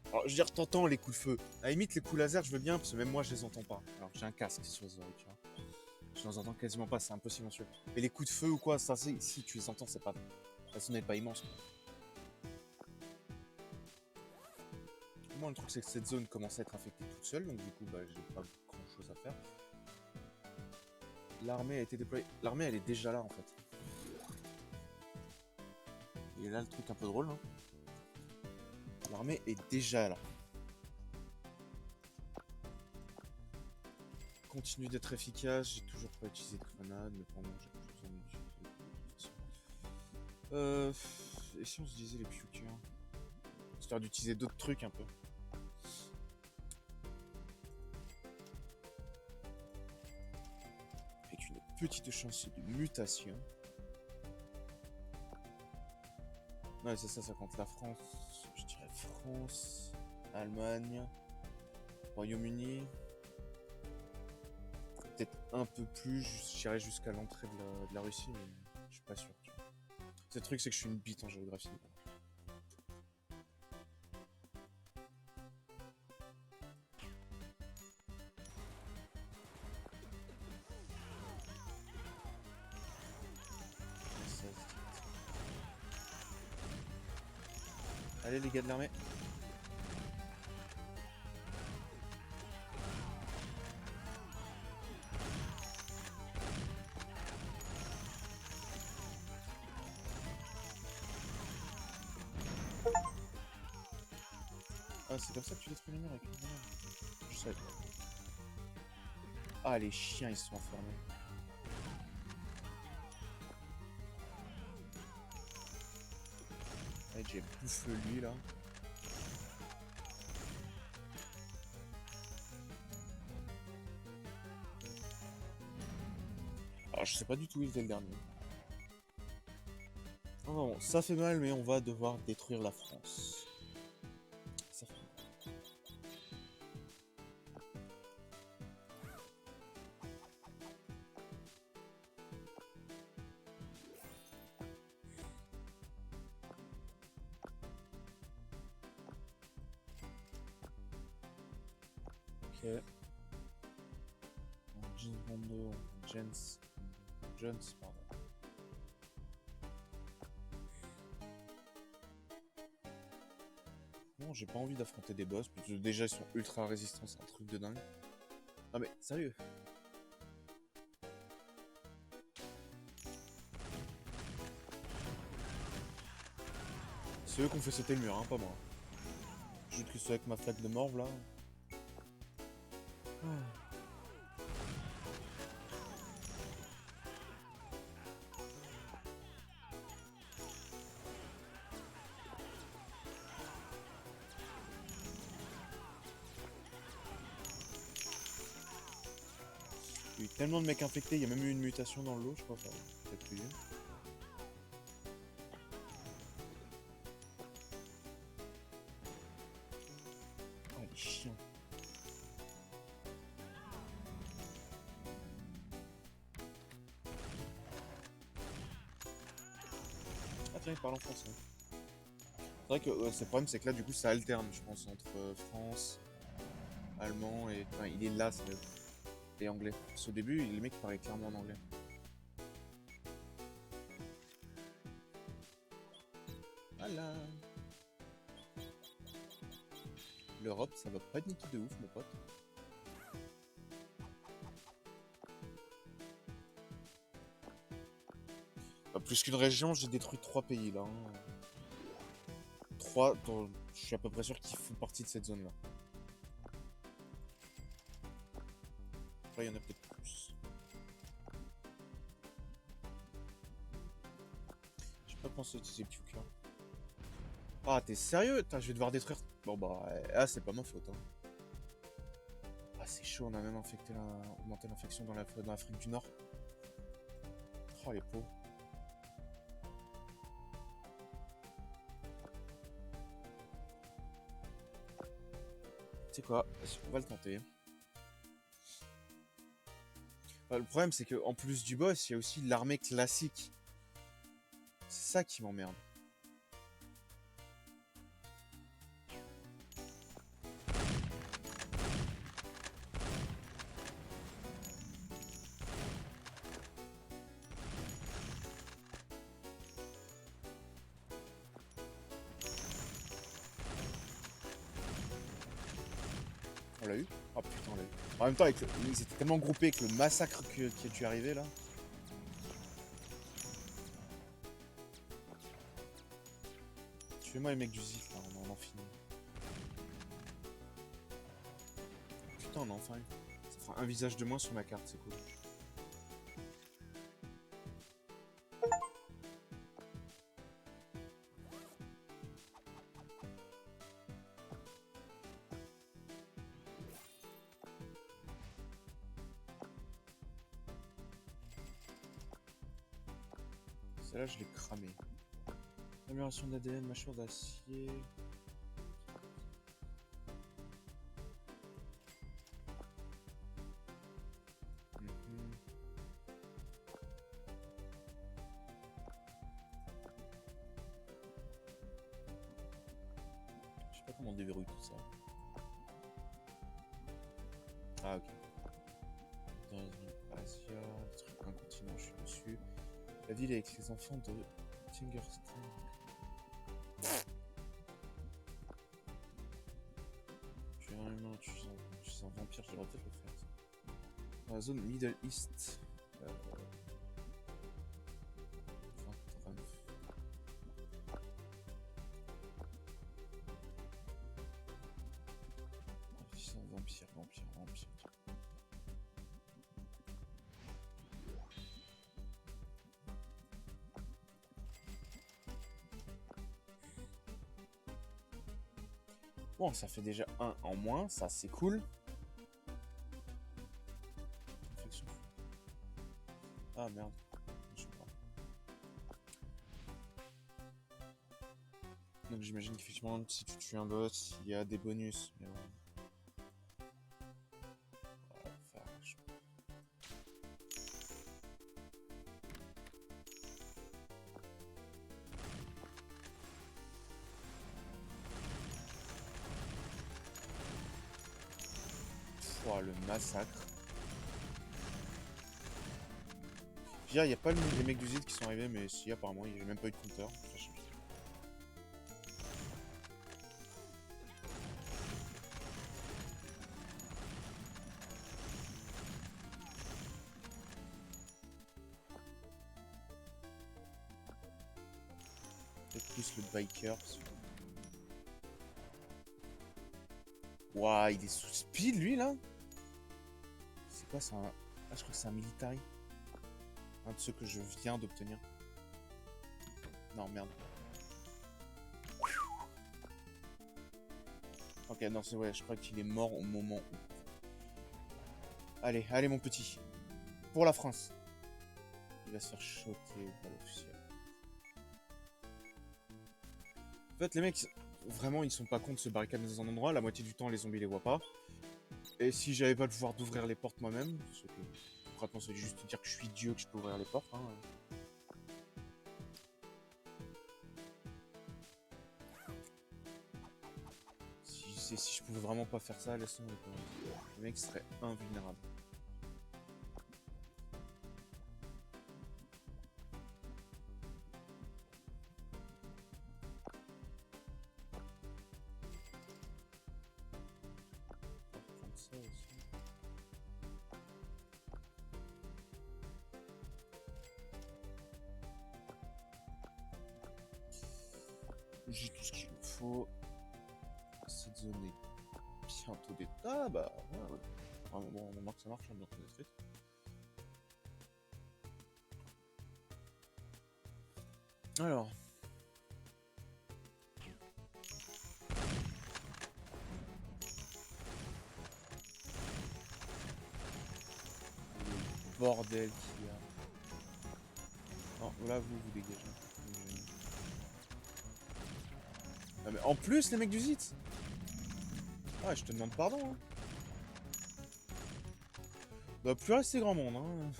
Alors, je veux dire, t'entends les coups de feu. À la limite, les coups laser, je veux bien, parce que même moi, je les entends pas. Alors, j'ai un casque sur les oreilles, tu vois. Je les entends quasiment pas, c'est un peu silencieux. Mais les coups de feu ou quoi, ça, si tu les entends, c'est pas... La sonne n'est pas immense, quoi. Moi, le truc, c'est que cette zone commence à être infectée toute seule, donc du coup, bah, j'ai pas grand chose à faire. L'armée a été déployée. L'armée, elle est déjà là, en fait. Et là, le truc un peu drôle, hein. L'armée est déjà là. Continue d'être efficace, j'ai toujours pas utilisé de grenade, mais pendant j'ai plus besoin d'utiliser de toute façon. Et si on se disait les pukers, histoire d'utiliser d'autres trucs un peu. Avec une petite chance de mutation. Non, c'est ça, ça compte la France. Je dirais France, Allemagne, Royaume-Uni. Peut-être un peu plus, j'irais jusqu'à l'entrée de la Russie, mais je suis pas sûr. Tu vois. Ce truc, c'est que je suis une bite en géographie. Allez les gars de l'armée. Ah, c'est comme ça que tu détruis les murs avec une grenade. Je sais pas. Ah, les chiens, ils sont enfermés. Ouais, j'ai bouffé lui là. Alors, je sais pas du tout où il était le dernier. Oh non, ça fait mal, mais on va devoir détruire la France. Ça fait mal. Ok. James Bond, Jones, pardon. Non, j'ai pas envie d'affronter des boss, parce que déjà ils sont ultra résistants, c'est un truc de dingue. Ah mais, sérieux. C'est eux qui ont fait sauter le mur, hein, pas moi. Juste que c'est avec ma flaque de morve là. Ah. Il y a eu tellement de mecs infectés, il y a même eu une mutation dans l'eau, je crois. Enfin, peut-être plus. Ah, les chiens. Ah tiens, il parle en français. C'est vrai que ce problème, c'est que là, du coup, ça alterne, je pense, entre France, allemand et... Enfin, il est là, c'est et anglais. Parce qu'au début, les mecs parlaient clairement en anglais. Voilà. L'Europe, ça va pas niquer de ouf, mon pote. Pas plus qu'une région, j'ai détruit 3 pays, là. Hein. 3 dont je suis à peu près sûr qu'ils font partie de cette zone-là. Là, il y en a peut-être plus. J'ai pas pensé utiliser Puka. Ah, t'es sérieux? Putain, je vais devoir détruire... Bon, bah... Ah, c'est pas ma faute, hein. Ah, c'est chaud, on a même augmenté l'infection dans l'Afrique du Nord. Oh, les pauvres. Tu sais quoi? On va le tenter. Le problème, c'est qu'en plus du boss, il y a aussi l'armée classique. C'est ça qui m'emmerde. On l'a eu? Oh putain, on l'a eu. En même temps, ils étaient tellement groupés que le massacre qui a dû arriver là. Tuez-moi les mecs du Zif, là, on en finit. Putain, on a enfin eu. Ça fera un visage de moins sur ma carte, c'est cool. Celle-là, je l'ai cramé. Amélioration d'ADN, mâchoire d'acier. Je sais pas comment on déverrouille tout ça. Ah, ok. Dans Asia, truc un continent, je suis dessus. La ville avec les enfants de Tingerstone. Tu es un humain, tu es un vampire, je devrais peut-être le faire. Dans la zone Middle East. 29. Bon, ça fait déjà un en moins, ça c'est cool. Infection. Ah merde. Je sais pas. Donc j'imagine qu'effectivement, si tu tues un boss, il y a des bonus. Mais bon. Oh, vache. Oh, le massacre. Il n'y a pas les mecs du Zid qui sont arrivés, mais si, apparemment, il n'y a même pas eu de compteur. Peut-être plus le biker. Ouah, il est sous speed lui là. C'est quoi ça? Ah, je crois que c'est un military. Un de ceux que je viens d'obtenir. Non, merde. Ok, non, c'est ouais, je crois qu'il est mort au moment où. Allez, allez mon petit. Pour la France. Il va se faire shotter au bal officiel. En fait, les mecs, vraiment, ils sont pas contre se barricader dans un endroit. La moitié du temps, les zombies les voient pas. Et si j'avais pas le pouvoir d'ouvrir les portes moi-même, parce que concrètement, ça veut juste dire que je suis Dieu, que je peux ouvrir les portes. Hein. Si je pouvais vraiment pas faire ça, laisse tomber. Le mec serait invulnérable. Ça aussi. J'ai tout ce qu'il me faut. Cette zone est bientôt des... Ah bah ouais. Ah, bon, on voit que ça marche, hein, bientôt détruite. Alors. Le bordel qu'il y a. Non, là vous dégagez. Ah, mais en plus les mecs du Zit. Ah, je te demande pardon. Hein. Bah plus rester grand monde. Hein.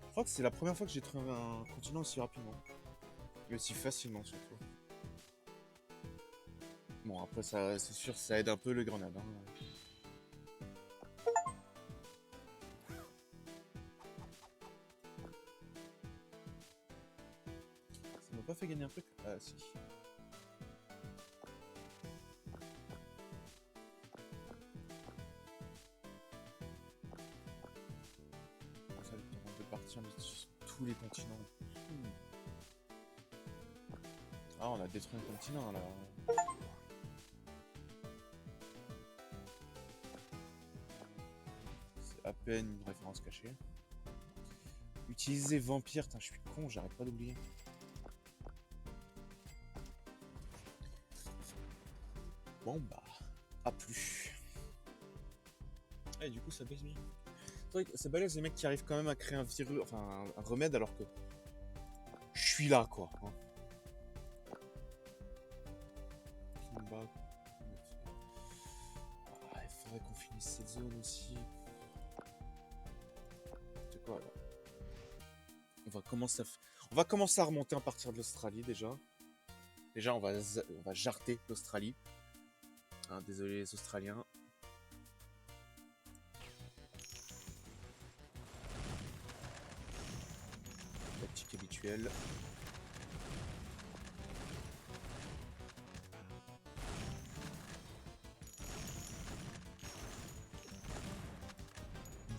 Je crois que c'est la première fois que j'ai trouvé un continent aussi rapidement. Et aussi facilement surtout. Bon après ça c'est sûr ça aide un peu le grenade. Hein. Ça m'a pas fait gagner un truc? Ah si. Ça le temps de partir sur tous les continents. Ah on a détruit un continent là. C'est à peine une référence cachée. Utiliser vampire, putain je suis con, j'arrête pas d'oublier. Bon bah, à plus. Et du coup ça baisse bien. C'est vrai que c'est balèze les mecs qui arrivent quand même à créer un virus, enfin un remède alors que je suis là quoi. Hein. Ah, il faudrait qu'on finisse cette zone aussi. C'est quoi là? On va commencer à remonter à partir de l'Australie déjà. Déjà on va jarter l'Australie. Hein, désolé les Australiens. Tactique habituelle.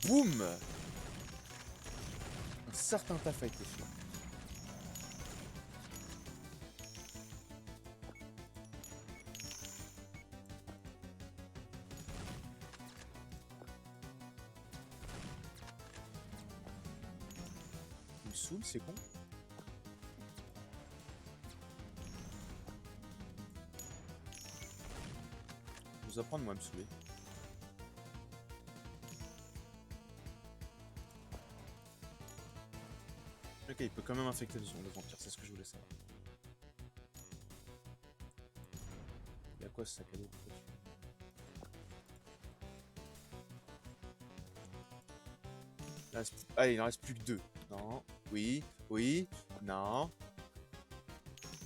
Boum! Un certain taf a été fait. Il me saoule, c'est con. vous apprendre moi à me saouler. Ok, il peut quand même infecter le vampire, c'est ce que je voulais savoir. Il y a quoi ce sac à dos? Allez, il en reste plus que 2. Non, oui, oui, non.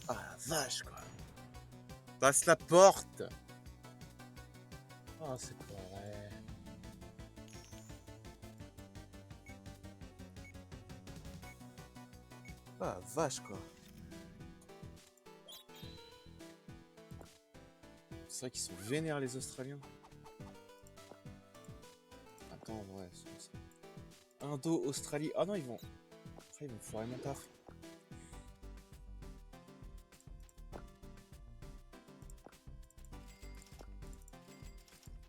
Ah la vache quoi. Passe la porte. Oh, c'est pas vrai. Ah la vache quoi. C'est vrai qu'ils sont vénères les Australiens. Attends, ouais, c'est ça. Indo, Australie. Ah non, ils vont. Après, ils vont foirer mon taf.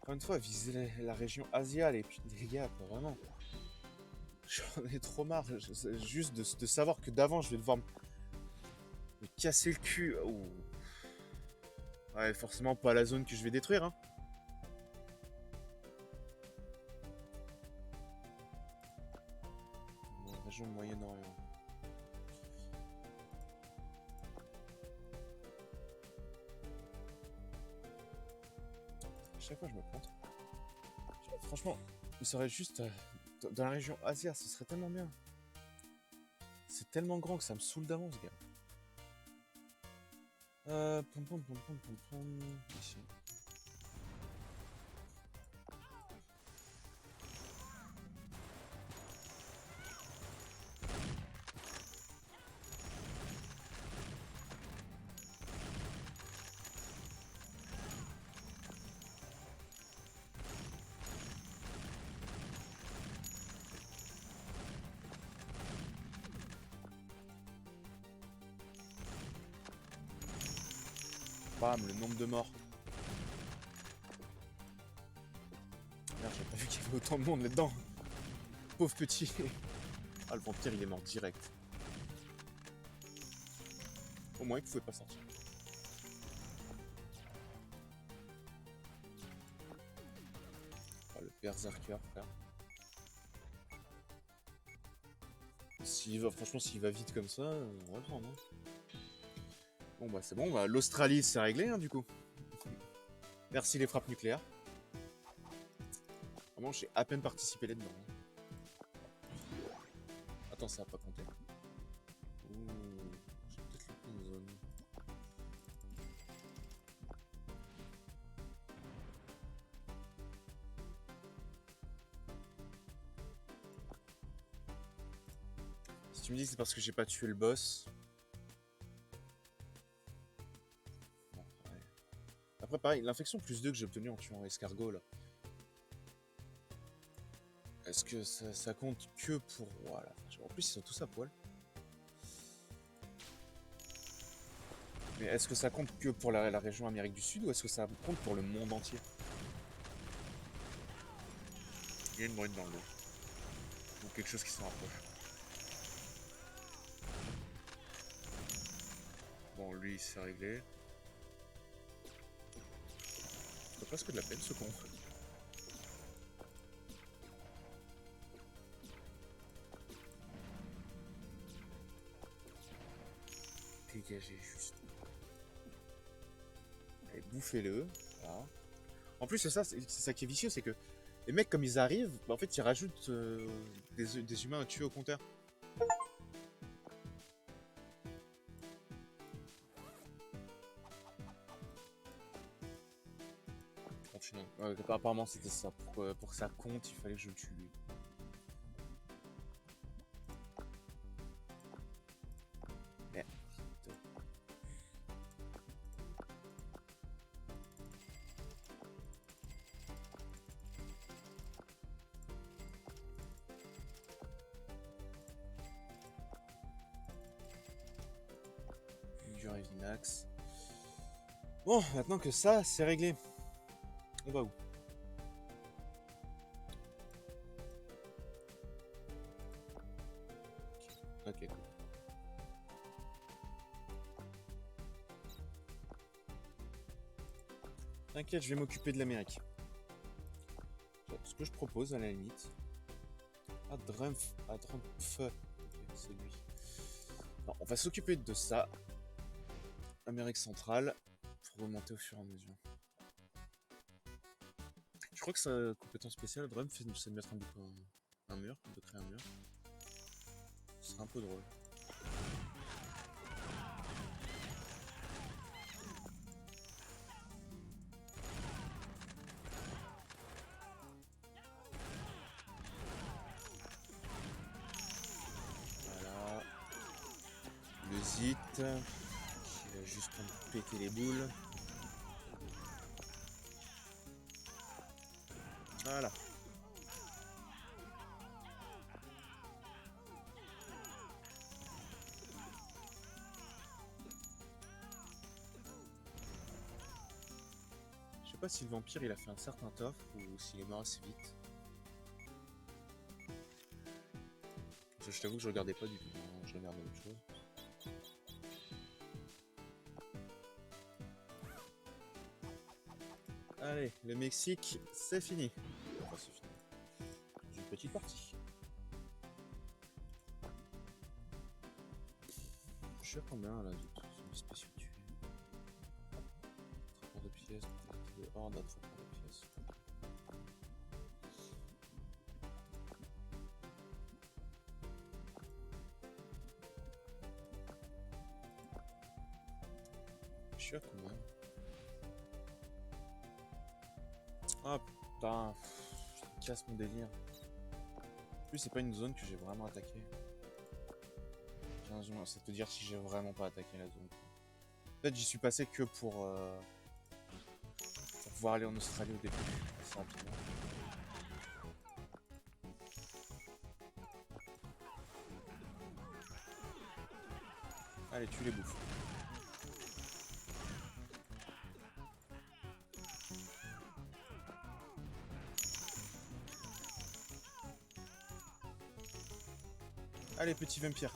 Encore une fois, viser la région Asia, les gars, pas vraiment. J'en ai trop marre. Juste de savoir que d'avant, je vais devoir me casser le cul. Ouh. Ouais, forcément pas la zone que je vais détruire, hein. Région Moyen-Orient. À chaque fois, je me plante. Franchement, il serait juste dans la région Asia, ce serait tellement bien. C'est tellement grand que ça me saoule d'avance, gars. Pom pom pom pom pom pom. Ici. Bam, le nombre de morts. Merde, j'avais pas vu qu'il y avait autant de monde là-dedans. Pauvre petit. Ah, le vampire, il est mort direct. Au moins, il pouvait pas sortir. Ah, le berserker, frère. Franchement, s'il va vite comme ça, on va le prendre. Hein. Bon, bah, c'est bon. Bah, l'Australie, c'est réglé, hein, du coup. Merci les frappes nucléaires. Vraiment, j'ai à peine participé là-dedans. Hein. Attends, ça va pas compter. Ouh, j'ai peut-être loupé une zone. Si tu me dis que c'est parce que j'ai pas tué le boss. Bon, ouais. Après, pareil, l'infection plus 2 que j'ai obtenu en tuant escargot là. Est-ce que ça compte que pour. Voilà. En plus, ils sont tous à poil. Mais est-ce que ça compte que pour la région Amérique du Sud ou est-ce que ça compte pour le monde entier? Il y a une moine dans l'eau. Ou quelque chose qui s'en rapproche. Bon, lui, c'est réglé. C'est presque de la peine, ce con. Dégagez juste. Allez, bouffez-le. Voilà. En plus, c'est ça qui est vicieux, c'est que les mecs, comme ils arrivent, bah, en fait, ils rajoutent des humains à tuer au compteur. Continuons. Apparemment, c'était ça. Pour que ça compte, il fallait que je le tue lui. Merde. Du Revinax. Bon, maintenant que ça, c'est réglé. On va où? Ok. T'inquiète, je vais m'occuper de l'Amérique. Ce que je propose à la limite. Ah, Drumpf. Ah, Drumpf. Ok, c'est lui. Non, on va s'occuper de ça. Amérique centrale. Pour remonter au fur et à mesure. Je crois que sa compétence spéciale, Drumpf, c'est de mettre un mur, de créer un mur. Ce serait un peu drôle. Voilà. Le Zit. Qui va juste me péter les boules. Voilà. Je sais pas si le vampire il a fait un certain taf ou s'il est mort assez vite. Je t'avoue que je regardais pas du tout, hein, je regardais autre chose. Allez, le Mexique, c'est fini. Enfin, c'est fini. Une petite partie. Je suis à combien là de spéciaux tués? Attrapeur de pièces, de horde, attrapeur de pièces. Je suis à combien? Ah putain, je casse mon délire. En plus, c'est pas une zone que j'ai vraiment attaquée. 15 jours, c'est te dire si j'ai vraiment pas attaqué la zone. Peut-être j'y suis passé que pour pouvoir aller en Australie au début, assez rapidement. Allez, tu les bouffes. Allez, petit vampire.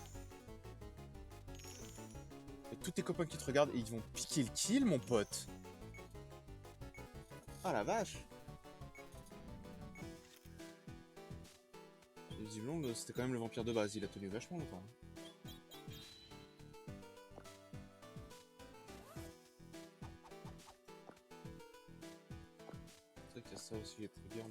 Et tous tes copains qui te regardent et ils vont piquer le kill, mon pote. Ah la vache. Visiblement, c'était quand même le vampire de base. Il a tenu vachement longtemps. C'est vrai qu'il y a ça aussi, les triggers.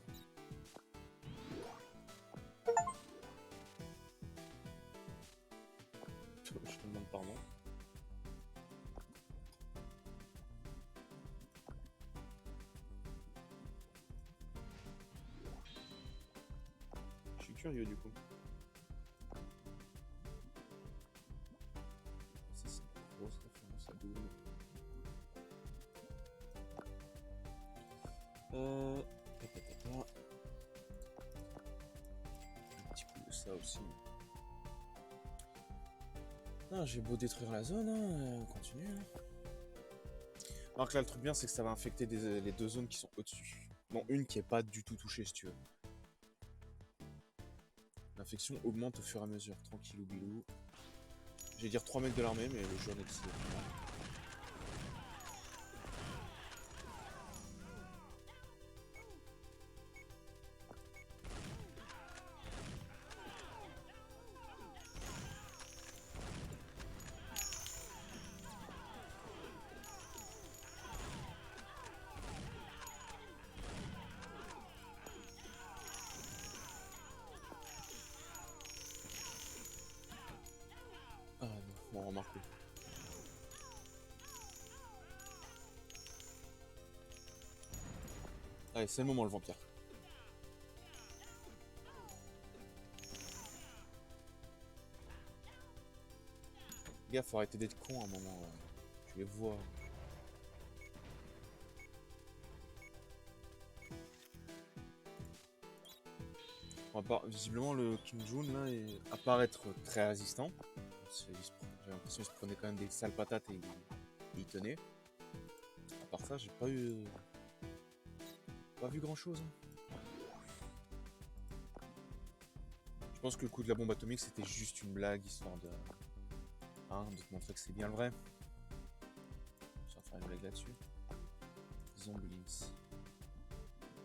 Je te demande pardon. Je suis curieux du coup. Ça c'est une grosse référence à Doom. Un petit coup de ça aussi. Ah, j'ai beau détruire la zone, hein, on continue. Hein. Alors que là, le truc bien, c'est que ça va infecter les deux zones qui sont au-dessus. Bon, une qui est pas du tout touchée, si tu veux. L'infection augmente au fur et à mesure. Tranquillou bilou. J'allais dire 3 mecs de l'armée, mais le jeu en est décidé. Ah non, bon, remarque. Allez, c'est le moment, le vampire. Les gars, faut arrêter d'être con à un moment. Tu les vois. Visiblement, le Kim Jong là apparaît être très résistant. J'ai l'impression qu'il se prenait quand même des sales patates et il tenait. À part ça, j'ai pas eu. Pas vu grand chose. Je pense que le coup de la bombe atomique c'était juste une blague histoire de. Hein, de te montrer que c'est bien le vrai. Je vais faire une blague là-dessus. Zomblins.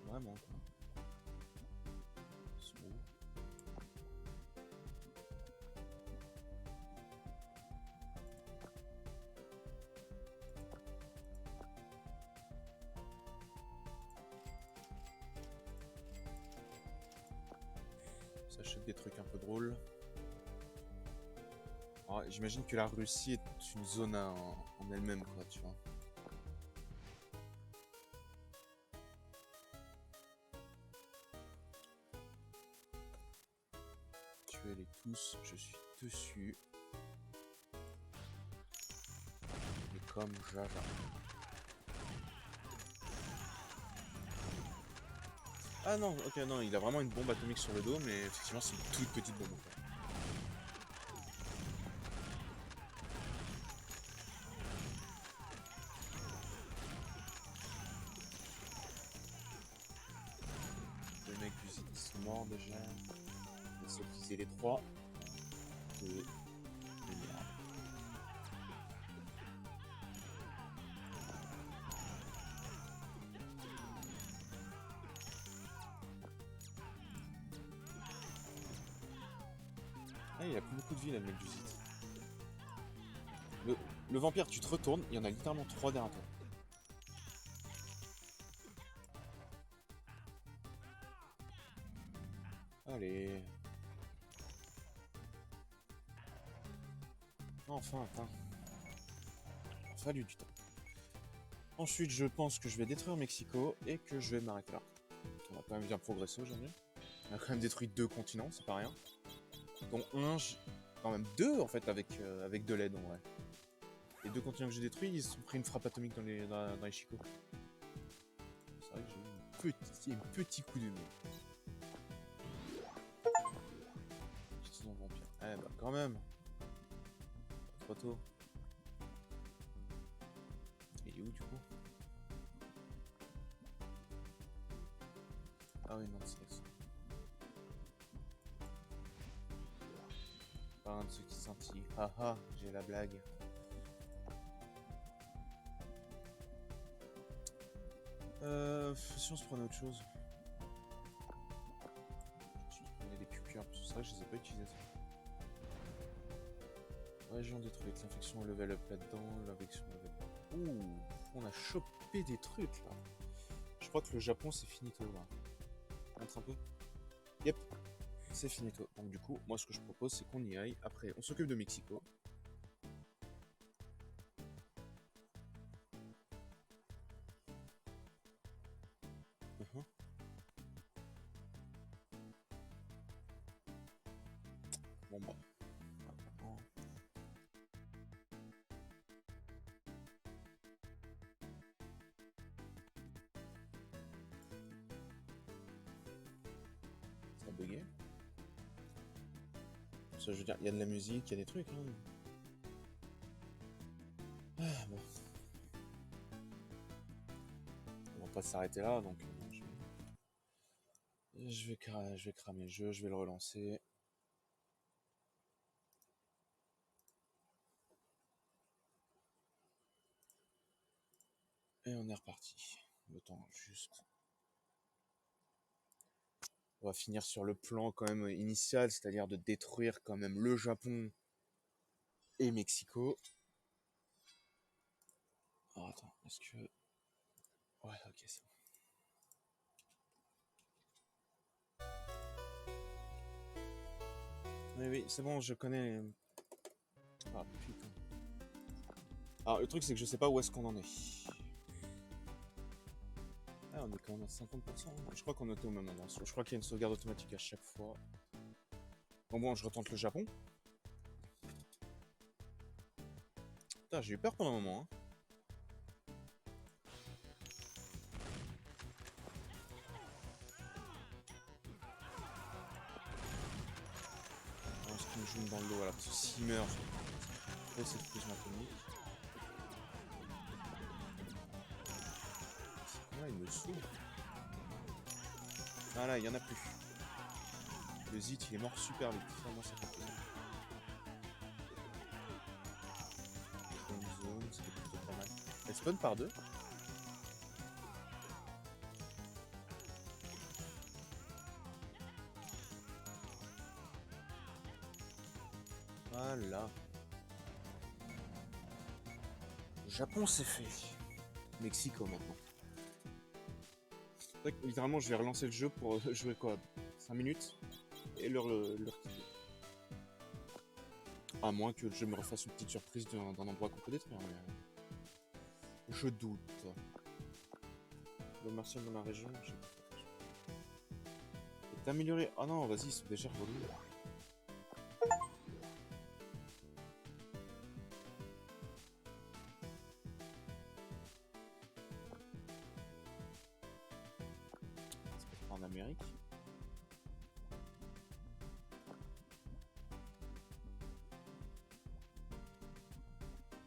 Vraiment quoi. So. Ça achète des trucs un peu drôles. J'imagine que la Russie est une zone en elle-même, quoi, tu vois. Tuez-les tous, je suis dessus. Et comme Java. Ah non, ok, non, il a vraiment une bombe atomique sur le dos, mais effectivement, c'est une toute petite bombe. Quoi. Les mecs du site sont morts déjà. Il faut utiliser les 3. Et les merdes. Ah, il a plus beaucoup de vie là, le mec du site. Le vampire, tu te retournes, il y en a littéralement 3 derrière toi. Allez. Enfin, atteint. Il a fallu du temps. Ensuite, je pense que je vais détruire Mexico et que je vais m'arrêter là. On a quand même bien progressé aujourd'hui. On a quand même détruit 2 continents, c'est pas rien. Dont un, quand même 2 en fait avec de l'aide en vrai. Les 2 continents que j'ai détruits, ils ont pris une frappe atomique dans les chicots. C'est vrai que j'ai eu un petit coup de nez. Sinon vampire. Eh bah quand même. Pas trop tôt. Il est où du coup? Ah oui non c'est ça. Pas un de ceux qui scintillent. Haha, j'ai la blague. Si on se prenait autre chose. Je me prenais des cucurbes, parce que c'est vrai que je les ai pas utilisés. Région détruite, l'infection au level up là-dedans, l'infection au level up. Ouh, on a chopé des trucs là. Je crois que le Japon c'est finito là. Montre un peu. Yep, c'est finito. Donc du coup, moi ce que je propose c'est qu'on y aille. Après, on s'occupe de Mexico. Bon bah. Ça a bugué. Ça, je veux dire, il y a de la musique, il y a des trucs. Hein. Ah, bon. On va pas s'arrêter là, donc je vais cramer le jeu, je vais le relancer. Et on est reparti. Le temps juste. On va finir sur le plan quand même initial, c'est-à-dire de détruire quand même le Japon et Mexico. Alors attends, est-ce que... Ouais, ok, c'est bon. Oui, c'est bon, je connais... Ah, putain. Alors, le truc, c'est que je sais pas où est-ce qu'on en est. Ah, on est quand même à 50%. Je crois qu'on était au même endroit. Je crois qu'il y a une sauvegarde automatique à chaque fois. Bon, je retente le Japon. Putain, j'ai eu peur pendant un moment. Hein. Est-ce qu'il me joue dans le dos voilà, parce que s'il meurt, c'est cette explosion atomique. Là, il me saoule. Ah là, il y en a plus. Le Zit, il est mort super vite. Ça, moi, ça fait plaisir. Une zone, c'était plutôt pas mal. Elle spawn par 2. Voilà. Japon, c'est fait. Mexico maintenant. C'est vrai que, littéralement, je vais relancer le jeu pour jouer quoi 5 minutes et leur quitter. À moins que le jeu me refasse une petite surprise d'un endroit qu'on peut détruire. Mais je doute. Le martial dans la région, j'ai pas fait. Est amélioré. Ah non, vas-y, ils sont déjà revenus. C'est pas en Amérique.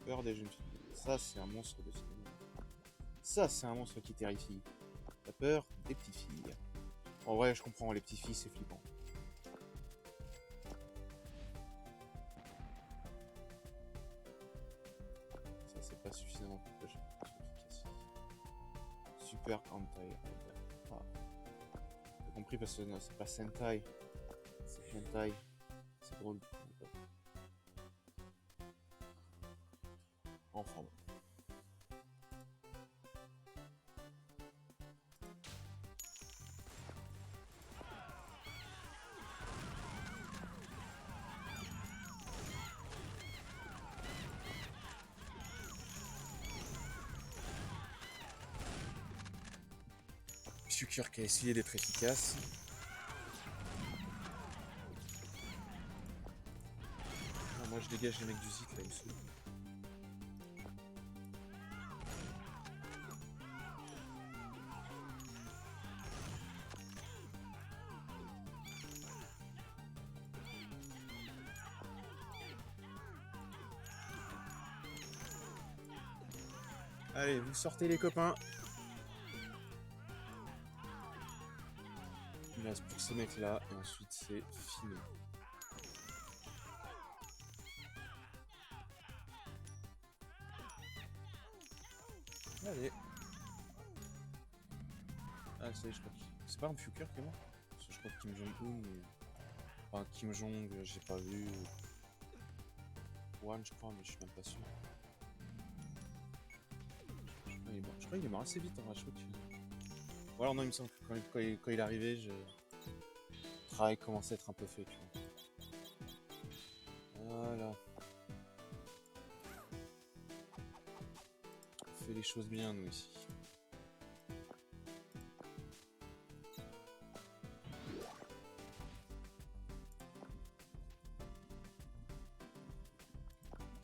Peur des jeunes filles. Ça, c'est un monstre de cinéma. Ça, c'est un monstre qui terrifie. La peur des petites filles. En vrai, je comprends, les petites filles, c'est flippant. Ça, c'est pas suffisamment efficace. Super hentai. Ah. J'ai compris parce que non, c'est pas Sentai. C'est hentai. C'est drôle. Enfin bon. Sucure qui a essayé d'être efficace. Non, moi je dégage les mecs du site là, ils sont. Allez, vous sortez les copains. Il reste plus que ces mecs là et ensuite c'est fini. Allez. Ah, ça y est, je crois que c'est pas un Fuker qui est mort. Parce que je crois que Kim Jong-un. Enfin, Kim Jong, j'ai pas vu. One, je crois, mais je suis même pas sûr. Je crois qu'il est mort assez vite en rachot. Ou alors non, il me semble que quand il est arrivé, le travail commençait à être un peu fait, tu vois. Voilà. On fait les choses bien, nous, ici.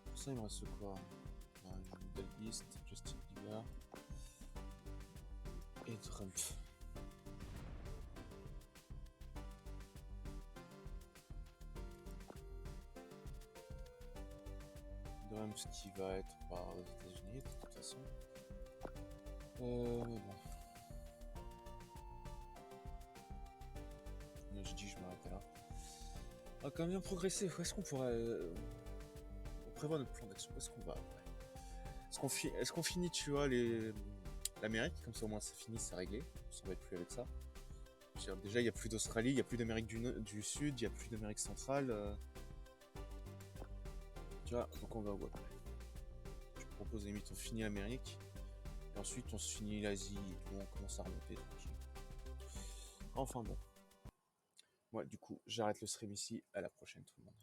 Pour ça, il me reste quoi? Middle East, Justin Bieber et Trump. Trump, ce qui va être par aux États-Unis, de toute façon. Mais bon. Là, je dis que je m'arrête là. On va quand même bien progresser. Où est-ce qu'on pourrait. On prévoit notre plan d'action. Où est-ce qu'on va? Est-ce qu'on finit, tu vois, l'Amérique? Comme ça, au moins, c'est fini, c'est réglé. On s'en va plus avec ça. Déjà, il n'y a plus d'Australie, il n'y a plus d'Amérique du Sud, il n'y a plus d'Amérique centrale. Tu vois, donc on va où après? Je propose, limite, on finit l'Amérique. Et ensuite, on se finit l'Asie et tout, on commence à remonter. Enfin bon. Moi, du coup, j'arrête le stream ici. À la prochaine, tout le monde.